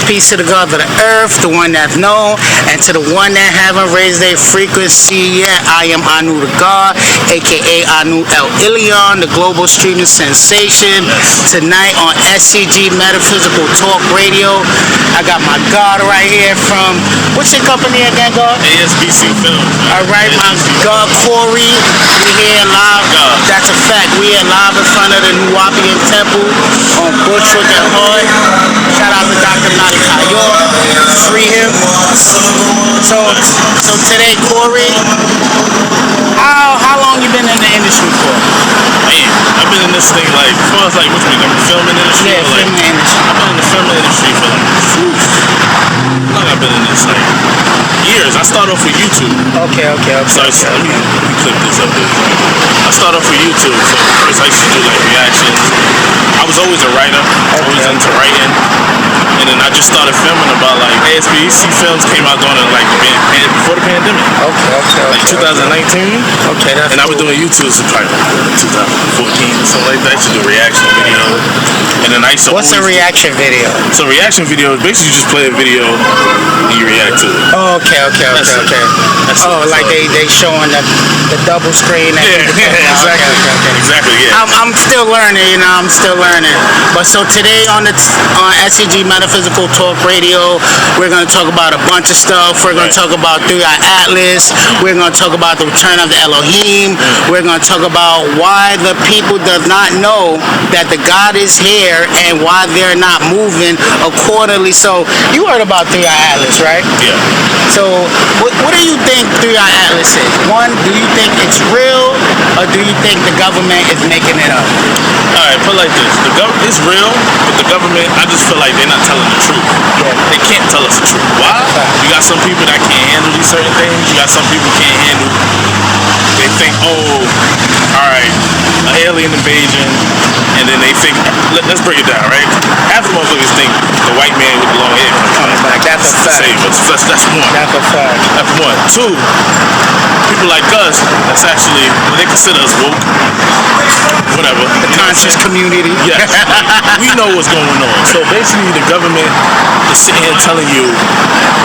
peace to the God of the earth, the one that's known, and to the one that haven't raised their frequency yet. I am Anu the God, aka Anu El Ilion, the global streaming sensation. Tonight on ASbc Metaphysical Talk Radio, I got my God right here from, what's your company again, God? ASbc Films. Alright, my God Corey, we here live. That's a fact. We here live in front of the Nuwapian Temple on Bushwick and Hood. Shout out to Dr. Nadi Kayor. Free him. So today, Corey, how long you been in the industry for? Man, I've been in this thing like, as far as like, what you mean, the filming industry? Yeah, filming industry. I've been in the filming industry for like, how long I've been in this, like, years. I started off with YouTube. Okay. Let me clip this up here. I started off with YouTube, so first I used to do like reactions. I was always a writer, always into writing. And then I just started filming about like ASbc Films came out during like before the pandemic. Like 2019. Okay, that's and I was doing YouTube since like 2014, something like that. I used to do reaction videos. And then I used to What's a reaction video? So reaction video is basically you just play a video and you react to it. Oh, okay. Like they showing the double screen. Exactly. Yeah. I'm still learning, I'm still learning. But so today on ASbc Metaphysical Talk Radio, we're going to talk about a bunch of stuff. We're going to talk about 3-Eye Atlas. We're going to talk about the return of the Elohim. We're going to talk about why the people does not know that the God is here and why they're not moving accordingly. So you heard about 3-Eye Atlas, right? Yeah. So what do you think 3-Eye Atlas is? One, do you think it's real, or do you think the government is making it up? Alright, put it like this. It's real, but the government, I just feel like they're not telling the truth. Yeah. They can't tell us the truth. Why? You got some people that can't handle these certain things. You got some people can't handle. They think, alright, an alien invasion, and then they think, let's break it down, right? Half the motherfuckers think the white man with the long hair Coming back. That's a fact. save us. That's one. That's a fact. That's one. Two, people like us, that's actually, they consider us woke. Whatever. The conscious community. Yes. We know what's going on. So basically the government is sitting here telling you,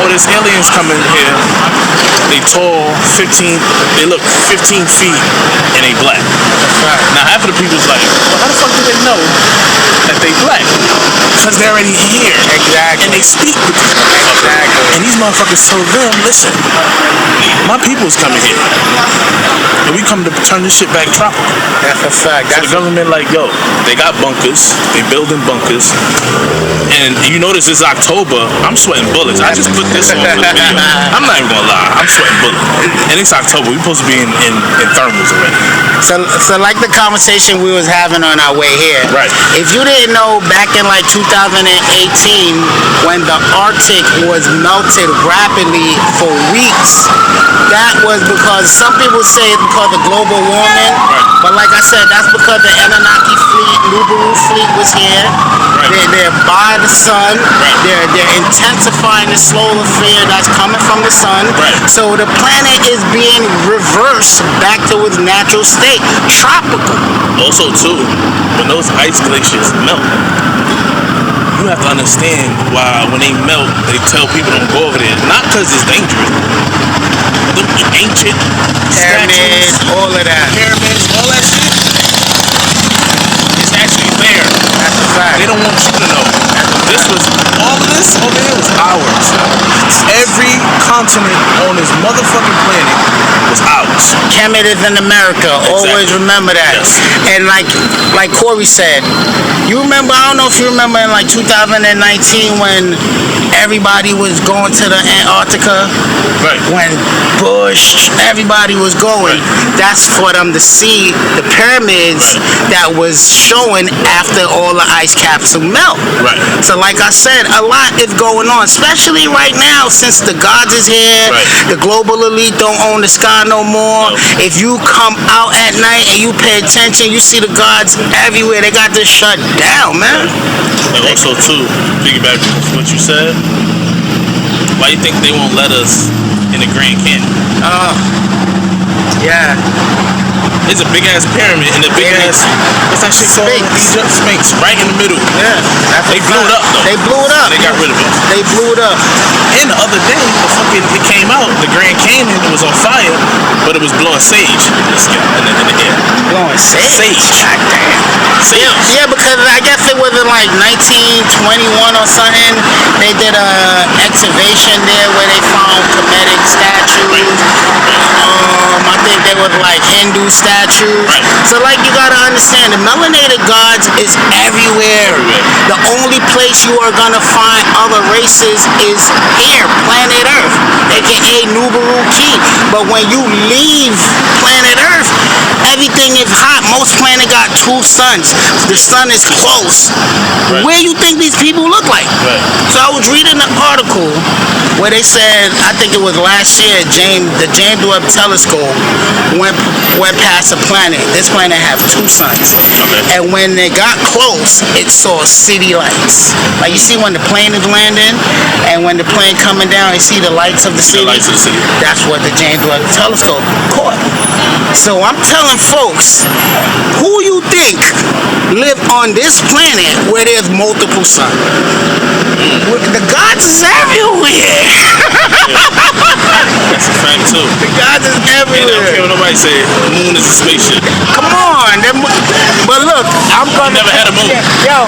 there's aliens coming here. They tall, they look 15 feet and they black. Right. Now half of the people's like, well, how the fuck do they know that they black? Because they're already here. Exactly. And they speak with these motherfuckers. Exactly. And these motherfuckers told them, listen, my people's coming here. And we come to turn this shit back tropical. That's a fact. So the government like, they got bunkers. They building bunkers. And you notice it's October. I'm sweating bullets. I just put this on for the video. I'm not even gonna lie. I'm sweating bullets. And it's October. We're supposed to be in thermals already. So like the conversation we was having on our way here. Right. If you didn't know, back in like 2018, when the Arctic was melted rapidly for weeks, that was because some people say it's because of global warming. Right. But like I said, that's because the Anunnaki fleet, Nubaru fleet was here. Right. They're by the sun. Right. They're intensifying the solar flare that's coming from the sun. Right. So the planet is being reversed back to its natural state, tropical. Also, too, when those ice glaciers melt, you have to understand why when they melt, they tell people don't go over there. Not because it's dangerous. The ancient Pyramids, statues, all of that. pyramids, all that shit is actually there. That's a fact. They don't want you to know. All of this over here was ours. Every continent on this motherfucking planet was ours. Kemet is in America. Always remember that. Yes. And like Corey said, you remember, I don't know if you remember in like 2019 when everybody was going to the Antarctica. Right. When Bush, everybody was going. Right. That's for them to see the pyramids that was showing after all the ice caps will melt. Right. So like I said, a lot is going on, especially right now since the gods is here. Right. The global elite don't own the sky no more. No. If you come out at night and you pay attention, you see the gods everywhere. They got this shut down, man. And also too, piggyback what you said, why you think they won't let us in the Grand Canyon? Yeah. It's a big ass pyramid and a big ass. What's that shit called? Sphinx. Right in the middle. Yeah. They blew it up though. They blew it up. They got rid of it. They blew it up. And the other day, it came out. The Grand Canyon, it was on fire, but it was blowing sage in the air. Blowing sage? Sage. God damn. Sage. Yeah, because I guess it was in like 1921 or something. They did a excavation there where they found Kemetic statues. I think they were like Hindu statues. Right. So like you gotta understand, the melanated gods is everywhere. The only place you are gonna find other races is here, planet Earth, aka Nubaru Key. But when you leave planet Earth, everything is hot. Most planets got 2 suns. The sun is close. Right. Where you think these people look like? Right. So I was reading an article where they said, I think it was last year, the James Webb Telescope went past a planet. This planet have 2 suns. Okay. And when they got close, it saw city lights. Like you see when the plane is landing, and when the plane coming down, you see the lights of the city. The lights of the city. That's what the James Webb Telescope caught. So I'm telling folks, who you think live on this planet where there's multiple suns? The gods is everywhere. That's a fact too. The gods is And I don't care everywhere. what nobody say. The moon is a spaceship. Come on. But look, I'm gonna never had a moon. Yo,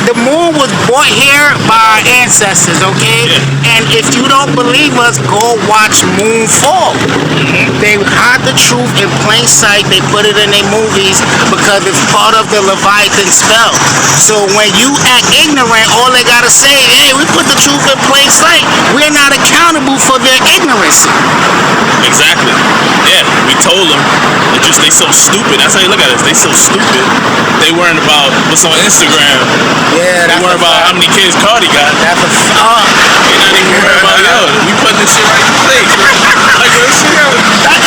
the moon was brought here by our ancestors, okay? Yeah. And if you don't believe us, go watch Moonfall. They hide the truth in plain sight. They put it in their movies because it's part of the Leviathan spell. So when you act ignorant, all they gotta say, hey, we put the truth in plain sight. We're not accountable for their ignorance. Exactly. Yeah, we told them. They so stupid. That's how you look at it. They so stupid. They worrying about what's on Instagram. Yeah, They that's worrying about how many kids Cardi got. That's a They're not even worried about, yo, we putting this shit right in place. Like, this shit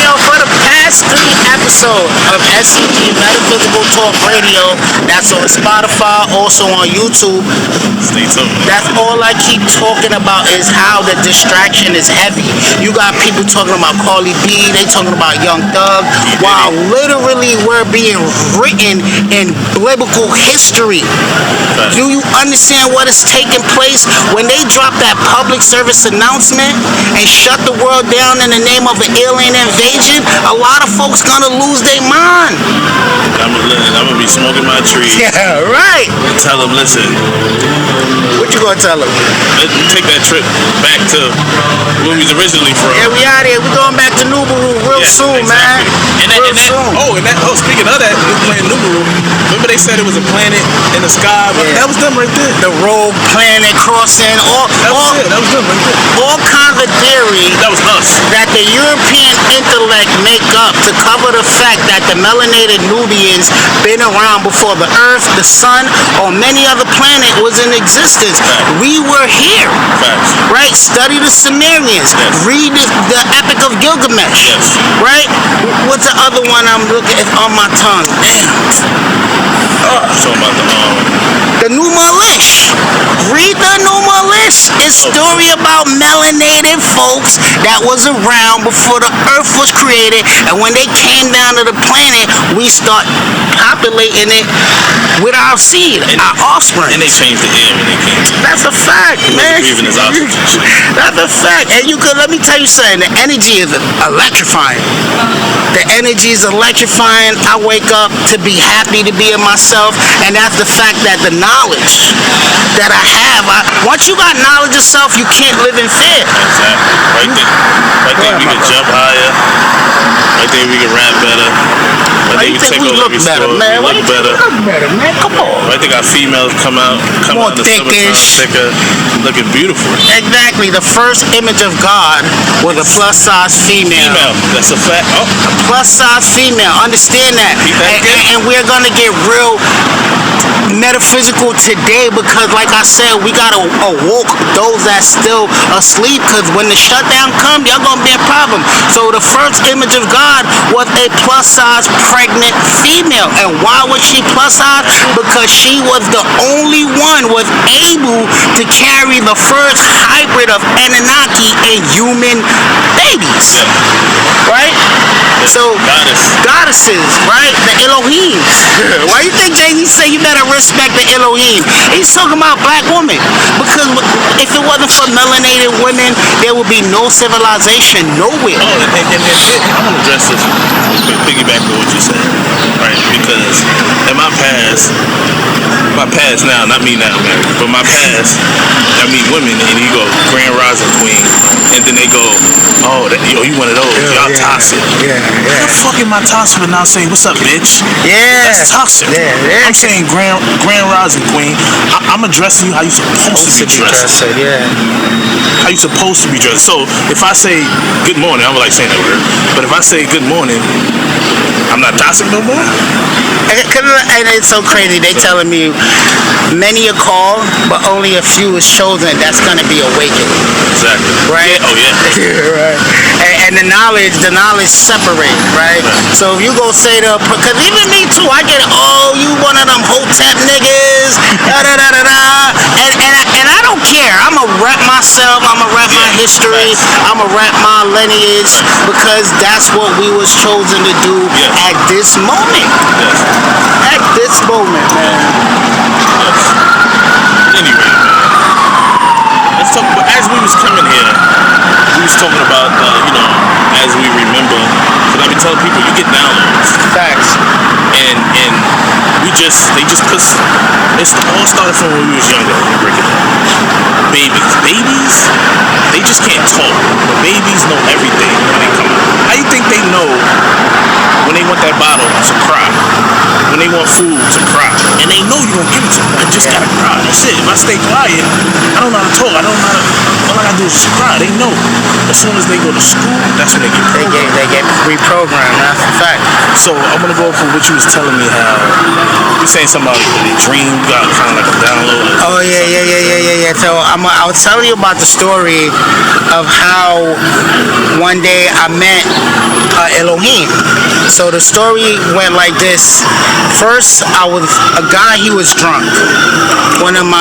Yo, for the past 3 episodes of SCG Metaphysical Talk Radio, that's on Spotify, also on YouTube. Stay tuned. That's all I keep talking about is how the distraction is heavy. You got people talking about Carly B, they talking about Young Thug, while literally we're being written in biblical history. Do you understand what is taking place when they drop that public service announcement and shut the world down in the name of an alien invasion? A lot of folks gonna lose their mind. I'm gonna be smoking my tree. Yeah, right. And tell them, listen, What you gonna tell them? let's take that trip back to where we was originally from. Yeah, we out here. We going back to Nubaru real Yeah, soon, man. exactly. Speaking of that, you playing Nubaru. Remember they said it was a planet in the sky? Yeah. That was them right there. The rogue planet crossing, That was it. That was them right there. all kinds of theory That was us. that the European intellect make up to cover the fact that the melanated Nubians been around before the Earth, the Sun, or many other planet was in existence. We were here, Facts. right? Study the Sumerians. Yes. Read the Epic of Gilgamesh, Yes. right? What's the other one I'm looking at on my tongue? Damn. Talking about The Numalish. Read the Numalish. It's story about melanated folks that was around before the Earth was created, and when they came down to the planet, we start populating it with our seed, our offspring. and they changed the air when they came to. That's a fact, man. breathing his oxygen. That's a fact. And you could let me tell you something. The energy is electrifying. The energy is electrifying. I wake up to be happy to be in myself, and that's the fact that the knowledge that I have. Once you got knowledge of self, you can't live in fear. Exactly. Right there we could jump higher. Right there we could rap better. Why you think we look better, man? Why you think we look better, man? Come on. Right there got females come out More in the summertime, thickish. thicker, looking beautiful. Exactly. The first image of God was a plus-size female. That's a fact. Oh, Plus-size female. Understand that. Keep that And we're gonna get real metaphysical today because, like I said, we gotta awoke those that still asleep. Because when the shutdown come, y'all gonna be a problem. So the first image of God was a plus-size pregnant female, and why was she plus-size? Because she was the only one was able to carry the first hybrid of Anunnaki and human babies, right? So goddesses, right? The Elohims. Why you think Jay-Z say you better respect the Elohim? He's talking about black women. Because if it wasn't for melanated women, there would be no civilization nowhere. Oh, and I'm gonna address this, piggyback on what you said, right? Because in my past now, not me now, man, but my past, I meet women and you go Grand Rising Queen, and then they go, oh, yo, you one of those, y'all toxic. Yeah. How the fuck am I toxic and not saying what's up, bitch? Yeah. That's toxic. Yeah. I'm saying Grand Rising Queen. I'm addressing you how you supposed to be dressed. How you supposed to be dressed. So if I say good morning, I would like saying that word. But if I say good morning, I'm not toxic no more. And it's so crazy. They telling me many are called, but only a few is chosen. That's gonna be awakened. Exactly. Right. Yeah. Oh yeah. Right. And the knowledge separate. Right. So if you go say because even me too, I get oh you one of them Hotep niggas. And I don't care. I'ma rep myself. I'ma rep my history. I'ma rep my lineage because that's what we was chosen to do at this moment. At this moment, man. Anyway, man. Let's talk about, as we was coming here, we was talking about, as we remember, because I be telling people, you get downloads. Facts. And they just put, it all started from when we was younger, when we break it down. Babies, they just can't talk, but babies know everything when they come out. How you think they know when they want that bottle to cry? When they want food to cry? And they know you're gonna give it to them. I just gotta cry. That's it. If I stay quiet, I don't know how to talk. All I gotta do is just cry. They know. As soon as they go to school, that's when they get programmed. They get reprogrammed. That's a fact. So I'm gonna go for what you was telling me how you saying something about the dream got kind of like a download. Oh yeah. So I was telling you about the story of how one day I met Elohim. So the story went like this. First, I was a guy. He was drunk.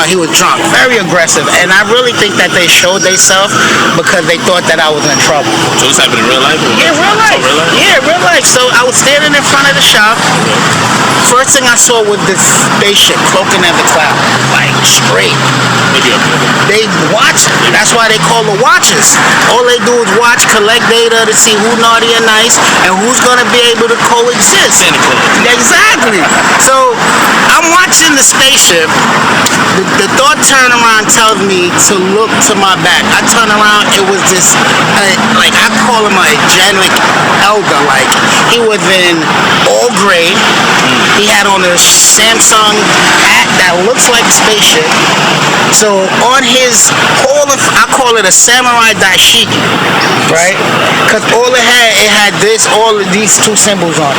He was drunk, very aggressive, and I really think that they showed themselves because they thought that I was in trouble. So this happened in real life? Yeah, real life. Oh, real life? Yeah, real life. So I was standing in front of the shop. First thing I saw was this spaceship cloaking in the cloud, like straight. They watching. That's why they call the watchers. All they do is watch, collect data to see who naughty and nice, and who's gonna be able to coexist. Exactly. So I'm watching the spaceship. The thought turnaround tells me to look to my back. I turn around. It was this, like I call him a angelic elder. Like he was in all gray. He had on a Samsung hat that looks like a spaceship. So on his whole, I call it a samurai dashiki, right? Because all it had all of these two symbols on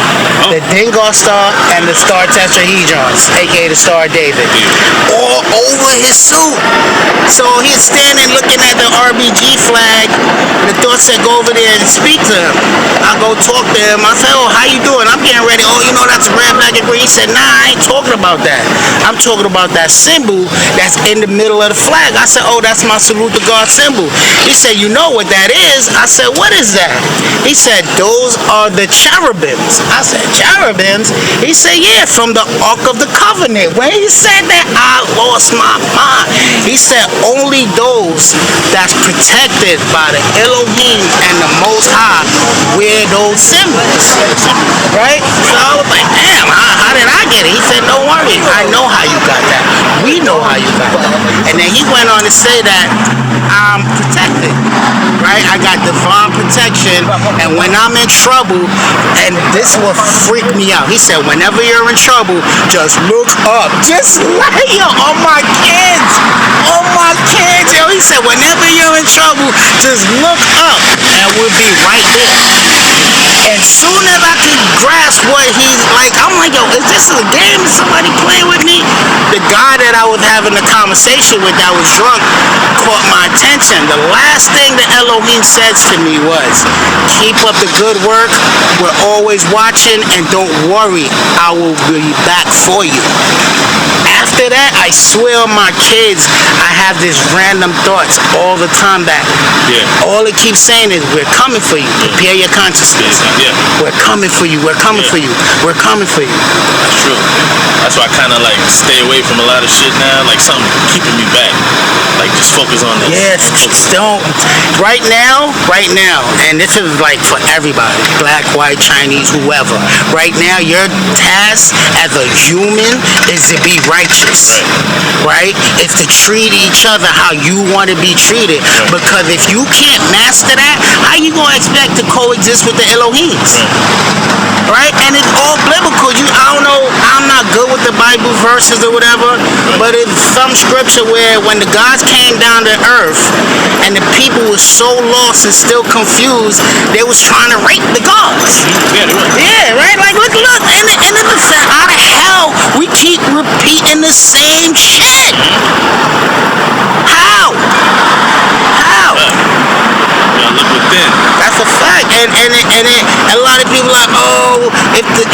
it. The Dengar star and the star tetrahedrons, aka the Star of David, all over his suit. So he's standing looking at the RBG flag. The thought said, go over there and speak to him. I go talk to him. I said, oh, how you doing? I'm getting ready. Oh, you know that's a red, black, and green. He said, nah, I ain't talking about that. I'm talking about that symbol that's in the middle of the flag. I said, oh, that's my salute to God symbol. He said, you know what that is? I said, what is that? He said, those are the cherubims. I said, cherubims? He said, yeah, from the Ark of the Covenant. When he said that, I lost my mind. He said, only those that's protected by the Elohim and the Most High wear those symbols. Right? So I was like, damn, how did I get it? He said, don't worry, I know how you got that. We know how you got that. And then he went on to say that I'm protected. Right? I got divine protection, and when I'm in trouble, and this will freak me out. He said, whenever you're in trouble, just look up. Just like, yo, on my kids. On my kids. Yo, he said, whenever you're in trouble, just look up, and we'll be right there. And soon as I could grasp what he's like, I'm like, yo, is this a game? Is somebody playing with me? The guy that I was having a conversation with that was drunk caught my attention. The last thing that Elohim says to me was, keep up the good work. We're always watching, and don't worry, I will be back for you. After that, I swear on my kids, I have these random thoughts all the time that all it keeps saying is, we're coming for you. Prepare your consciousness. We're coming for you. We're coming for you. We're coming for you. That's true. That's why I kind of like stay away from a lot of shit now. Like something keeping me back. Like just focus on this. Yes, don't. Right now, and this is like for everybody, black, white, Chinese, whoever. Right now, your task as a human is to be righteous, right? It's to treat each other how you want to be treated. Because if you can't master that, how you gonna expect to coexist with the Elohims? Right? And it's all biblical. I don't know, I'm not good with the Bible verses or whatever, but it's some scripture where when the gods came down to earth and the people were so lost and still confused, they was trying to rape the gods. Yeah, right? Like, look, and it's the fact, how the hell we keep repeating the same shit? How? Look within. That's a fact, and a lot of people are like, oh, if the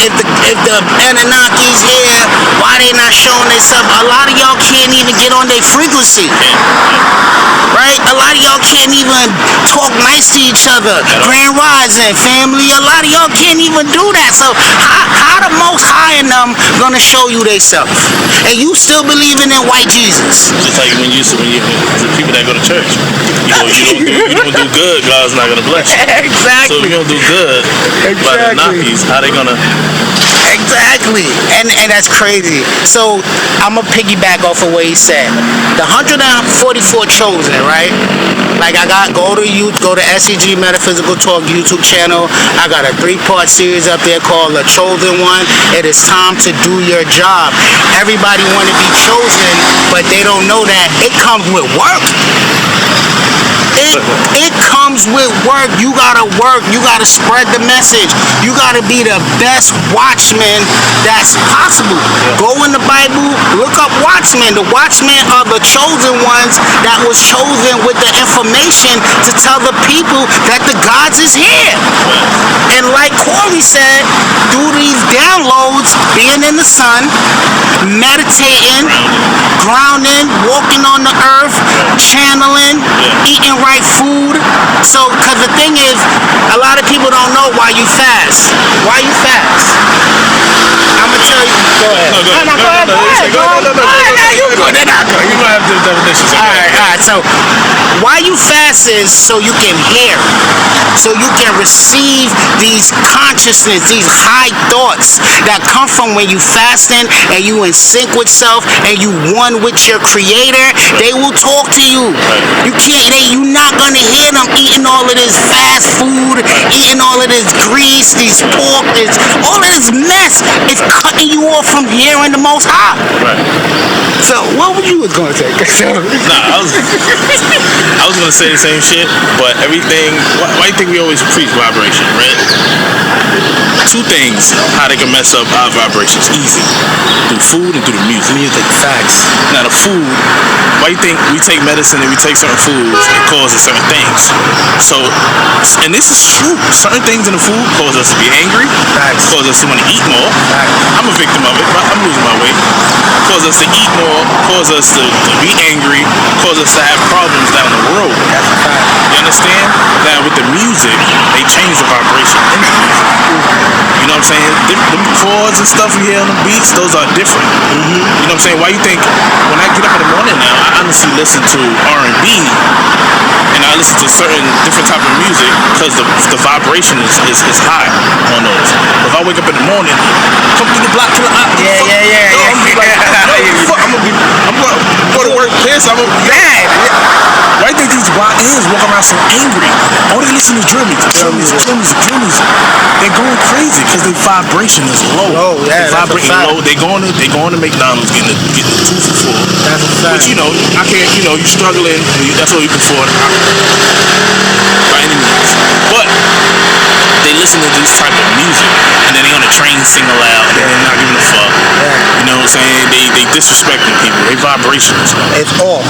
Anunnakis here, why they not showing themselves? A lot of y'all can't even get on their frequency, right? A lot of y'all can't even talk nice to each other. Grand Rising, family, a lot of y'all can't even do that. So how the Most High in them gonna show you themselves? And you still believing in white Jesus? Just like when the people that go to church, you don't do good, God's not gonna bless you. Exactly. So if you don't do good, by the Nakis, how they gonna? Exactly. And that's crazy. So I'm gonna piggyback off of what he said. The 144 chosen, right? Like go to SCG Metaphysical Talk YouTube channel. I got a 3-part series up there called The Chosen One. It is time to do your job. Everybody want to be chosen, but they don't know that it comes with work. It comes with work. You gotta work. You gotta spread the message. You gotta be the best watchman that's possible. Go in the Bible, look up watchmen. The watchmen are the chosen ones that was chosen with the information to tell the people that the gods is here. And like Corey said, do these downloads, being in the sun, meditating, grounding, walking on the earth, channeling, eating right food. So, because the thing is, a lot of people don't know why you fast. Why you fast? I'm gonna tell you. Go ahead. Go ahead. You might have to do definitions. All right. So, why you fast is so you can hear, so you can receive these consciousness, these high thoughts that come from when you fasting and you in sync with self and you one with your Creator. They will talk to you. You're not gonna hear them eating all of this fast food, eating all of this grease, these pork, all of this mess. It's cutting you off from hearing the Most High. Right. So what were you going to say? Nah, I was gonna say the same shit, but everything. Why do you think we always preach vibration, right? Two things how they can mess up our vibrations easy: through food and through the music. Facts. Now the food. Why do you think we take medicine and we take certain foods and causes certain things? So, and this is true. Certain things in the food cause us to be angry. Facts. Cause us to want to eat more. Facts. I'm a victim of it, but I'm losing my weight. Cause us to eat more. Cause us to be angry. Cause us to have problems down the road. That's a fact. You understand? Now with the music, they change the vibration in the music. You know what I'm saying? Them chords and stuff we hear on the beats, those are different. You know what I'm saying? Why you think when I get up in the morning now, I honestly listen to R&B and I listen to certain different type of music because the vibration is high on those. If I wake up in the morning, come through the block to the Yeah. I'm gonna go to work pissed. I'm gonna be mad. Why do you think these YNs walk around so angry? All they listen to drill music. They're going crazy because their vibration is low. Yeah, they vibrating low. They going to McDonald's getting the 2 for $4. That's a fact. But I can't. You're struggling. That's what you can afford by any means. But they listen to this type of music, and then they on the train sing aloud, and then they're not giving what I'm saying? They disrespecting people. They vibrations. It's off.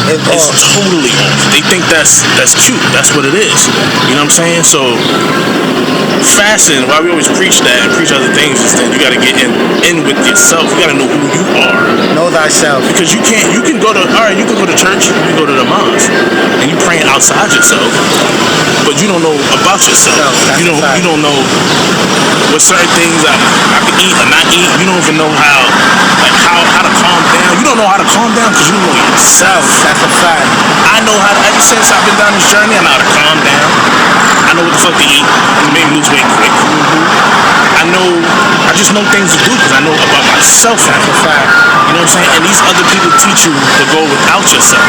It's It's off. totally off. They think that's cute. That's what it is. You know what I'm saying? So fasting, why we always preach that and preach other things, is that you got to get in with yourself. You got to know who you are. Know thyself. Because you can go to church, you can go to the mosque, and you praying outside yourself, but you don't know about yourself. You don't know what certain things I can eat or not eat. You don't even know how to calm down. You don't know how to calm down because you don't know yourself. That's a fact. I know how to, ever since I've been down this journey, I know how to calm down. I know what the fuck to eat to make me lose weight quick. I just know things to do because I know about myself. That's a fact. You know what I'm saying? And these other people teach you to go without yourself.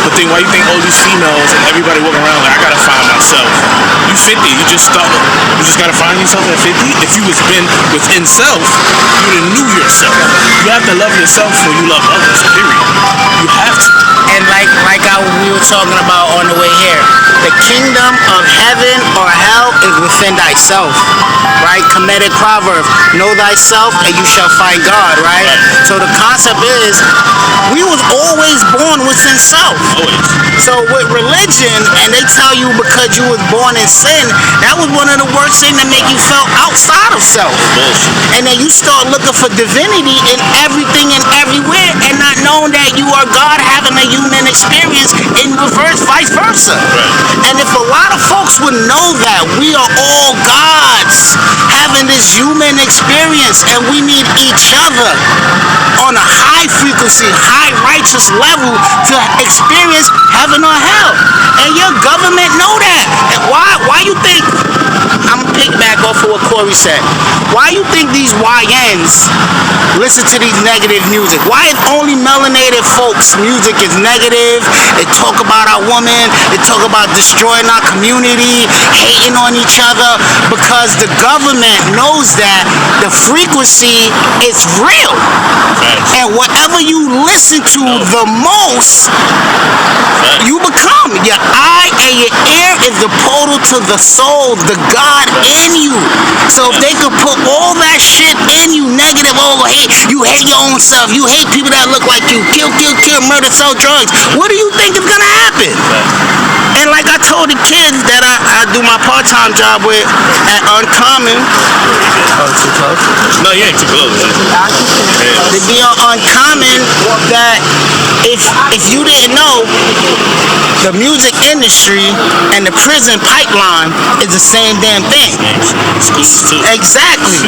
But then why you think all these females and everybody walking around like, I gotta find myself? You 50, you just gotta find yourself at 50? If you was been within self, you would have knew yourself. You have to love yourself before you love others, period. You have to. And like we were talking about on the way here, the kingdom of heaven or hell is within thyself, right? Comedic proverb, know thyself and you shall find God, right? So the concept is, we was always born within self. Always. So with religion, and they tell you because you was born in sin, that was one of the worst things that make you feel outside of self. Bullshit. And then you start looking for divinity in everything and everywhere, and not knowing that you are God having a human experience in reverse, vice versa. Right. And if a lot of folks would know that we are all gods having this human experience, and we need each other on a high frequency, high righteous level to experience heaven or hell. And your government know that. And why you think, I'm gonna pick back off of what Corey said. Why you think these YNs listen to these negative music? Why is only melanated folks music is negative? They talk about our woman, they talk about destroying our community, hating on each other, because the government knows that the frequency is real. And whatever you listen to the most, you become. Your eye and your ear is the portal to the soul, the God in you. So if they could put all that shit in you, negative, you hate your own self, you hate people that look like you, kill, murder, sell drugs, what do you think is gonna happen? And like I told the kids that I do my part-time job with at Uncommon. Oh, too close? No, you ain't too close. To be on Uncommon, that if you didn't know, the music industry and the prison pipeline is the same damn thing. Schools too. Exactly.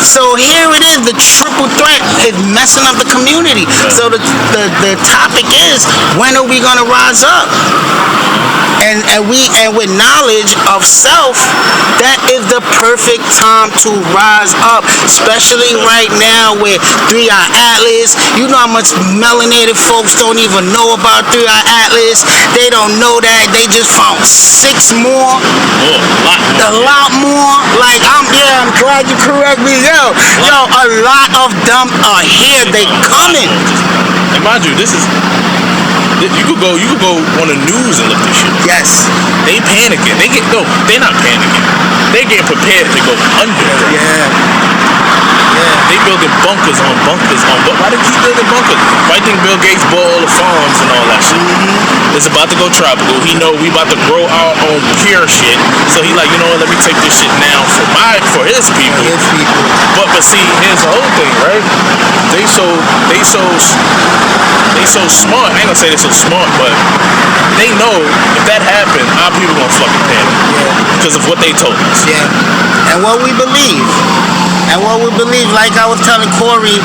So here it is, the triple threat is messing up the community. So the topic is, when are we gonna rise up? And with knowledge of self, that is the perfect time to rise up, especially right now with 3-Eye Atlas. You know how much melanated folks don't even know about 3-Eye Atlas. They don't know that. They just found 6 more. A lot more. Like, I'm glad you correct me. Yo, a lot of them are here. They coming. And mind you, this is... You could go on the news and look this shit. Yes. They panicking. They're not panicking. They getting prepared to go under. Yeah. They building bunkers on bunkers on bunkers. Why they keep building bunkers? Why think Bill Gates bought all the farms and all that shit? It's about to go tropical. He know we about to grow our own pure shit. So he like, you know what? Let me take this shit now for his people. But see, here's the whole thing, right? They so smart. I ain't gonna say they're so smart, but they know if that happened, our people gonna fucking panic. Because of what they told us. Yeah. And what we believe. Like I was telling Corey,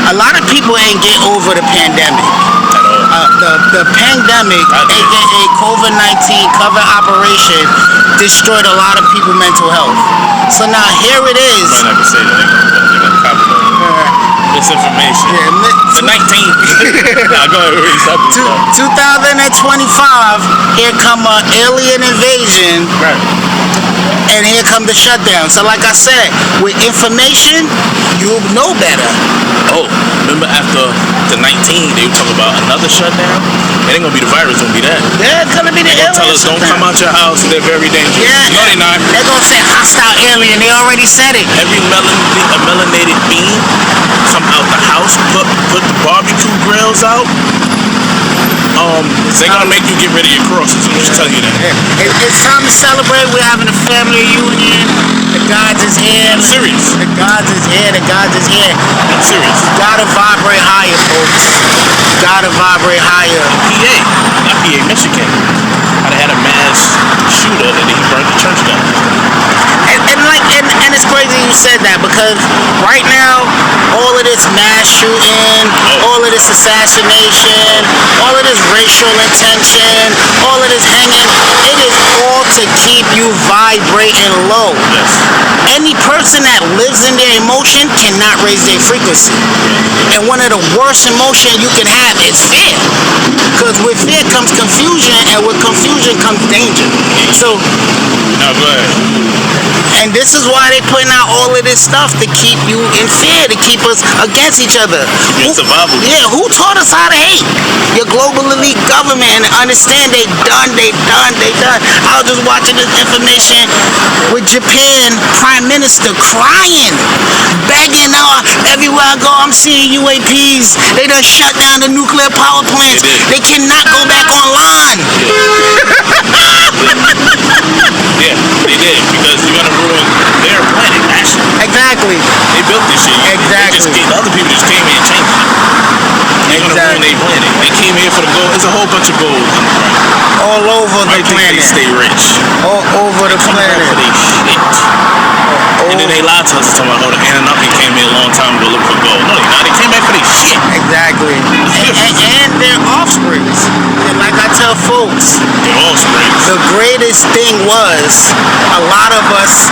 a lot of people ain't get over the pandemic. The pandemic, aka COVID-19 cover operation, destroyed a lot of people's mental health. So now here it is. Might not say that. They're gonna copy misinformation. The 19th. Nah, go ahead. 2025. Here come an alien invasion. Right. And here come the shutdown. So like I said, with information, you'll know better. Oh, remember after the 19, they were talking about another shutdown? It ain't gonna be the virus, it's gonna be that. Yeah, it's gonna be the alien. Tell us don't come out your house, they're very dangerous. Yeah, no, they're not. They're gonna say hostile alien, they already said it. Every melanated being come out the house house, put the barbecue grills out. They're gonna make you get rid of your crosses. I'm just telling you that. It's time to celebrate. We're having a family reunion. The gods is here. I'm serious. The gods is here. The gods is here. I'm serious. You gotta vibrate higher, folks. You gotta vibrate higher. PA, not PA, Michigan. I'd had a mass shooter and he burned the church down. And it's crazy you said that, because right now all of this mass shooting, all of this assassination, all of this racial intention, all of this hanging, it is all to keep you vibrating low. Yes. Any person that lives in their emotion cannot raise their frequency. And one of the worst emotions you can have is fear. Because with fear comes confusion, and with confusion comes danger. So, no, go ahead. And this is why they putting out all of this stuff, to keep you in fear, to keep us against each other. Survival. Yeah, who taught us how to hate? Your global elite government, and understand they done. I was just watching this information with Japan Prime Minister crying, begging, everywhere I go, I'm seeing UAPs. They done shut down the nuclear power plants. They cannot go back online. Yeah, they did, because you're gonna ruin their planet, actually. Exactly. They built this shit. Exactly. The other people just came here and changed it. They're gonna ruin their planet. They came here for the gold. There's a whole bunch of gold in the ground. All over the planet. They stay rich. All over the planet. For their shit. And then they lied to us, talking about, the Anunnaki came here a long time ago looking for gold. No, they came back for their shit. Exactly. And their offsprings. And like I tell folks, their offsprings. The greatest thing was, a lot of us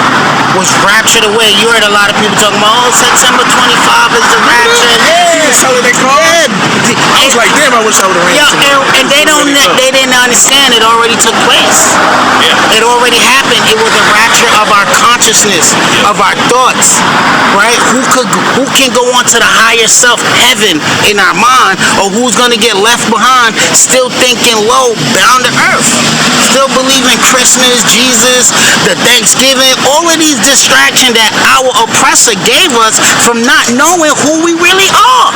was raptured away. You heard a lot of people talking about, September 25 is the rapture. Yeah. That's how they call it. I was like, damn, I wish I would have ran. Yeah, and they didn't understand it already took place. Yeah. It already happened. It was the rapture of our consciousness, of our thoughts, right? Who can go on to the higher self, heaven, in our mind, or who's gonna get left behind, still thinking low, bound to earth, still believing Christmas, Jesus, the Thanksgiving, all of these distractions that our oppressor gave us from not knowing who we really are.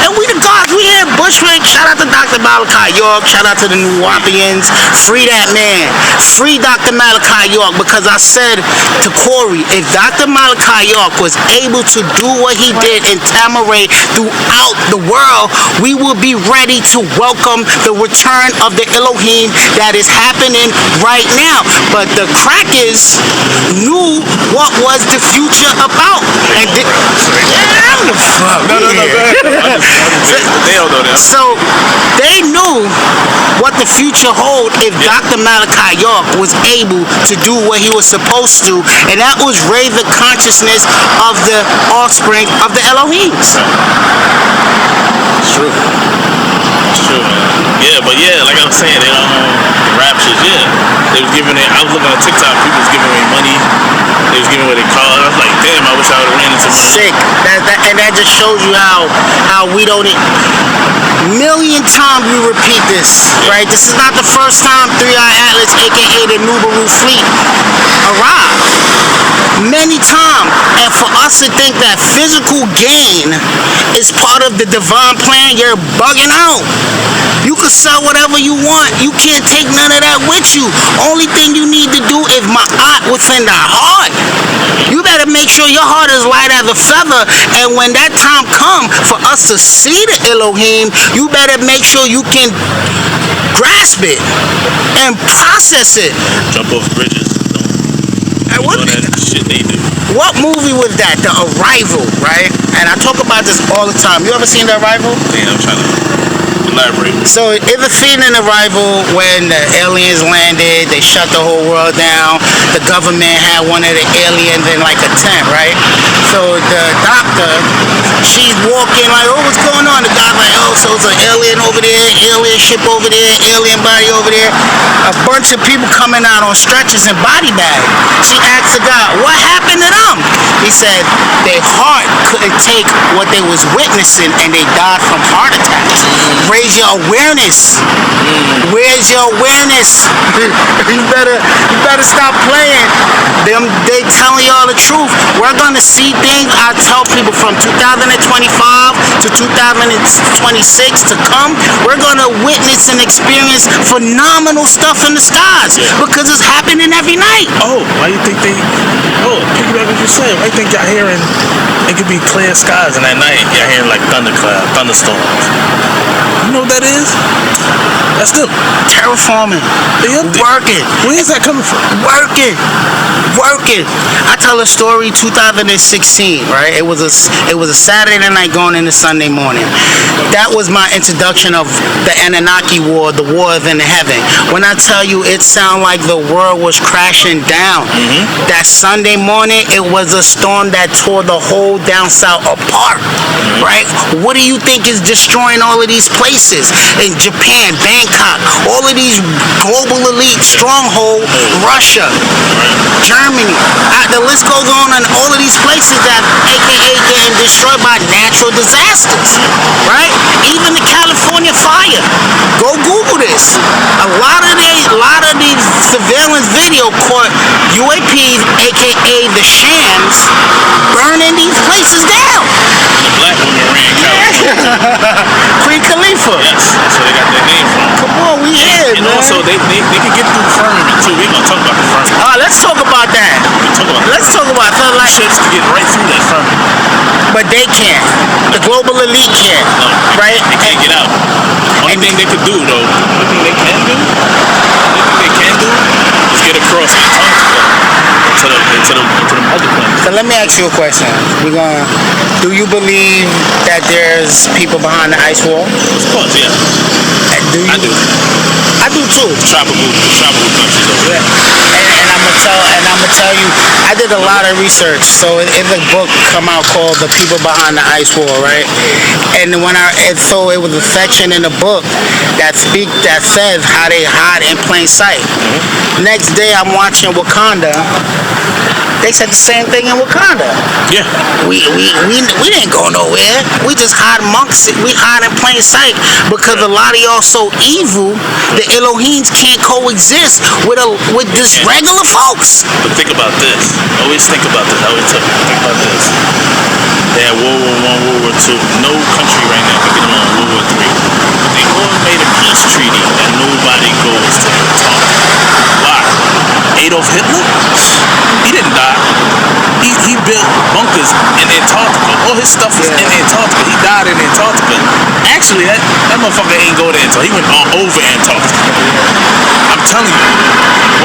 And we the gods, we here, Bushwick. Shout out to Dr. Malachi York, shout out to the New Wapians. Free that man, free Dr. Malachi York, because I said to Corey, if Dr. Malachi York was able to do what he did in Tamaray throughout the world, we will be ready to welcome the return of the Elohim that is happening right now. But the crackers knew what was the future about. And they don't know that. So they knew what the future hold if Dr. Malachi York was able to do what he was supposed to, and that was raise the consciousness of the offspring of the Elohims. It's true. It's true, man. Yeah, but like I was saying, the raptures, they was giving it. I was looking on TikTok, people was giving away money. They was giving away their cars. I was like, damn, I wish I would have ran into one. Sick. And that just shows you how we don't. Million times we repeat this, right? This is not the first time 3-Eye Atlas, aka the Nubaru fleet, arrived. Many times. And for us to think that physical gain is part of the divine plan, you're bugging out. You can sell whatever you want. You can't take none of that with you. Only thing you need to do is ma'at within the heart. You better make sure your heart is light as a feather. And when that time comes for us to see the Elohim, you better make sure you can grasp it and process it. Jump off bridges. And what shit they do. What movie was that? The Arrival, right? And I talk about this all the time. You ever seen The Arrival? Yeah, I'm trying to elaborate. So it's a scene in Arrival when the aliens landed, they shut the whole world down. The government had one of the aliens in like a tent, right? So the doctor, she's walking like, oh, what's going on? The guy's like, oh, so it's an alien over there, alien ship over there, alien body over there. A bunch of people coming out on stretchers and body bags. She asked the guy, what happened to them? He said their heart couldn't take what they was witnessing and they died from heart attacks. Raise your awareness. Where's your awareness? you better stop playing. They telling y'all the truth. We're gonna see thing I tell people from 2025 to 2026 to come, we're gonna witness and experience phenomenal stuff in the skies because it's happening every night. Oh, why you think they? Oh, piggyback what you said. Why you think y'all hearing? It could be clear skies, and at night y'all hearing like thunderstorms. You know what that is? That's them Terraforming, They up there. working, Where is that coming from? working. I tell a story. 2016, right? It was a Saturday night going into Sunday morning. That was my introduction of the Anunnaki War, the war within the heaven. When I tell you, it sounded like the world was crashing down. That Sunday morning, it was a storm that tore the whole down south apart. Right? What do you think is destroying all of these places? In Japan, Bangkok, all of these global elite stronghold, Russia, Germany. The list goes on, and all of these places that AKA getting destroyed by natural disasters. Right? Even the California fire. Go Google this. A lot of the surveillance video caught UAPs, AKA the shams, burning these places down. The black women ran California. Queen Khalifa. Yes, that's where they got their name from. Come on, we here, And man. also, they can get through the firmament too. We're gonna talk about the firmament. Let's talk about that. Let's talk about that. Like, Ships can get right through that firmament. but they can't. The global elite can't. No, Right? They can't get out. Only thing they could do, though, is get across Antarctica to the other planets. So let me ask you a question. Do you believe that there's people behind the ice wall? Of course, yeah. I do. I do too. Tropical countries over there. And I'm gonna tell you, I did a lot of research. So in the book come out called "The People Behind the Ice Wall," right? And so it was a section in the book that says how they hide in plain sight. Next day I'm watching Wakanda. They said the same thing in Wakanda. Yeah. We didn't go nowhere. We just hide amongst it. We hide in plain sight because a lot of y'all so evil. The Elohims can't coexist with just regular folks. But think about this. Always think about this. Think about this. They had World War I, World War II. No country right now can get along World War III. They all made a peace treaty that nobody goes to Antarctica. Why? Adolf Hitler? He didn't die. He built bunkers in Antarctica. All his stuff is in Antarctica. He died in Antarctica. Actually, that motherfucker ain't go to Antarctica. He went all over Antarctica. I'm telling you.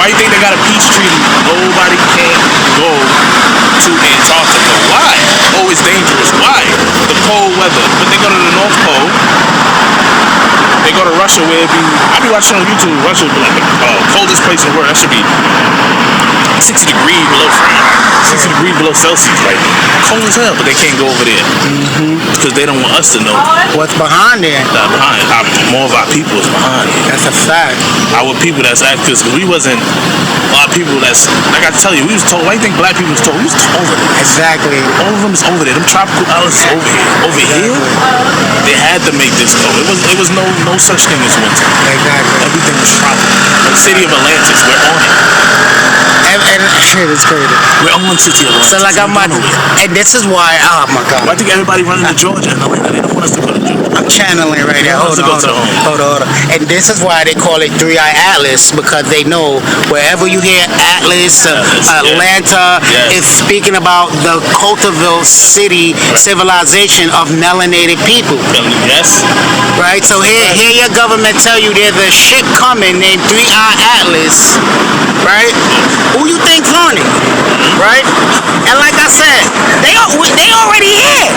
Why you think they got a peace treaty? Nobody can't go to Antarctica. Why? Oh, it's dangerous. Why? The cold weather. But they go to the North Pole. They go to Russia where it be. I be watching on YouTube. Russia be like the coldest place in the world. That should be 60 degrees below Fahrenheit, 60 degrees below Celsius, like cold as hell. But they can't go over there because they don't want us to know What's behind there? that behind. More of our people is behind it. That's a fact. Our people that's active, because we wasn't a lot of people that's like I tell you, we was told. Why you think black people was told? We was over there. Exactly. All of them is over there. Them tropical islands is over here. Over here, they had to make this cold. It was no such thing as winter. Exactly. Everything was tropical. The city of Atlantis, we're on it. And it's crazy. We're on city of Atlantis. So like and this is why. Oh my God. Why I think everybody running to Georgia and Atlanta? They don't want us to go to Georgia. I'm channeling right now. Hold on. And this is why they call it Three-Eye Atlas, because they know wherever you hear Atlas, Atlanta, is speaking about the Cultiville city civilization of melanated people. Yes. Right? So here your government tell you there's a ship coming named Three-Eye Atlas, right? Who you think's on it? Right? And like I said, they already here.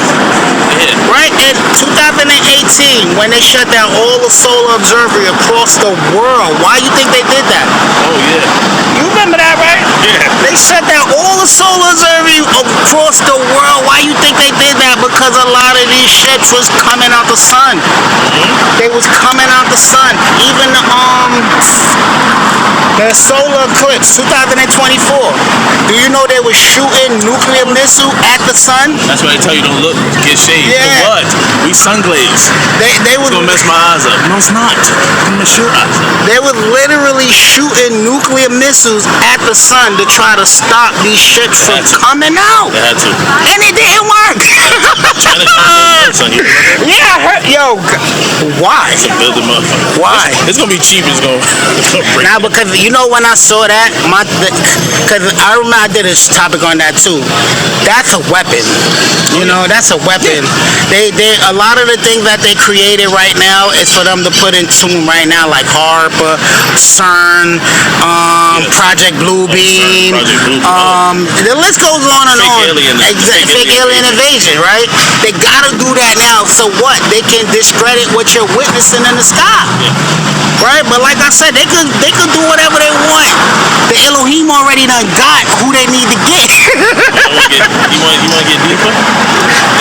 Right? In 2018, when they shut down all the solar observatory across the world, why you think they did that? Oh yeah. You remember that, right? Yeah. They shut down all the solar observatory across the world. Why you think they did that? Because a lot of these ships was coming out the sun. They was coming out the sun. Even the solar eclipse, 2024. Do you know they were shooting nuclear missile at the sun? That's why they tell you don't look, get shade. Yeah. For what? We sun glazed. They It's would gonna mess my eyes up. No, it's not. It's gonna mess your eyes up. They were literally shooting nuclear missiles at the sun to try to stop these shits from coming out. They had to. And it didn't work. China son, you remember? Yeah, I heard, yo, why? It's a building motherfucker. Why? It's gonna be cheap. It's gonna break. Now, because you know when I saw that, because I remember I did a topic on that too. That's a weapon. You know, that's a weapon. They a lot of the things that they created right now is for them to put in tune right now, like HARP, CERN, Project Bluebeam. The list goes on and on. Fake alien invasion, right? They gotta do that now. So what? They can discredit what you're witnessing in the sky, right? But like I said, they could do whatever they want. The Elohim already done got who they need to get. You want to get deeper?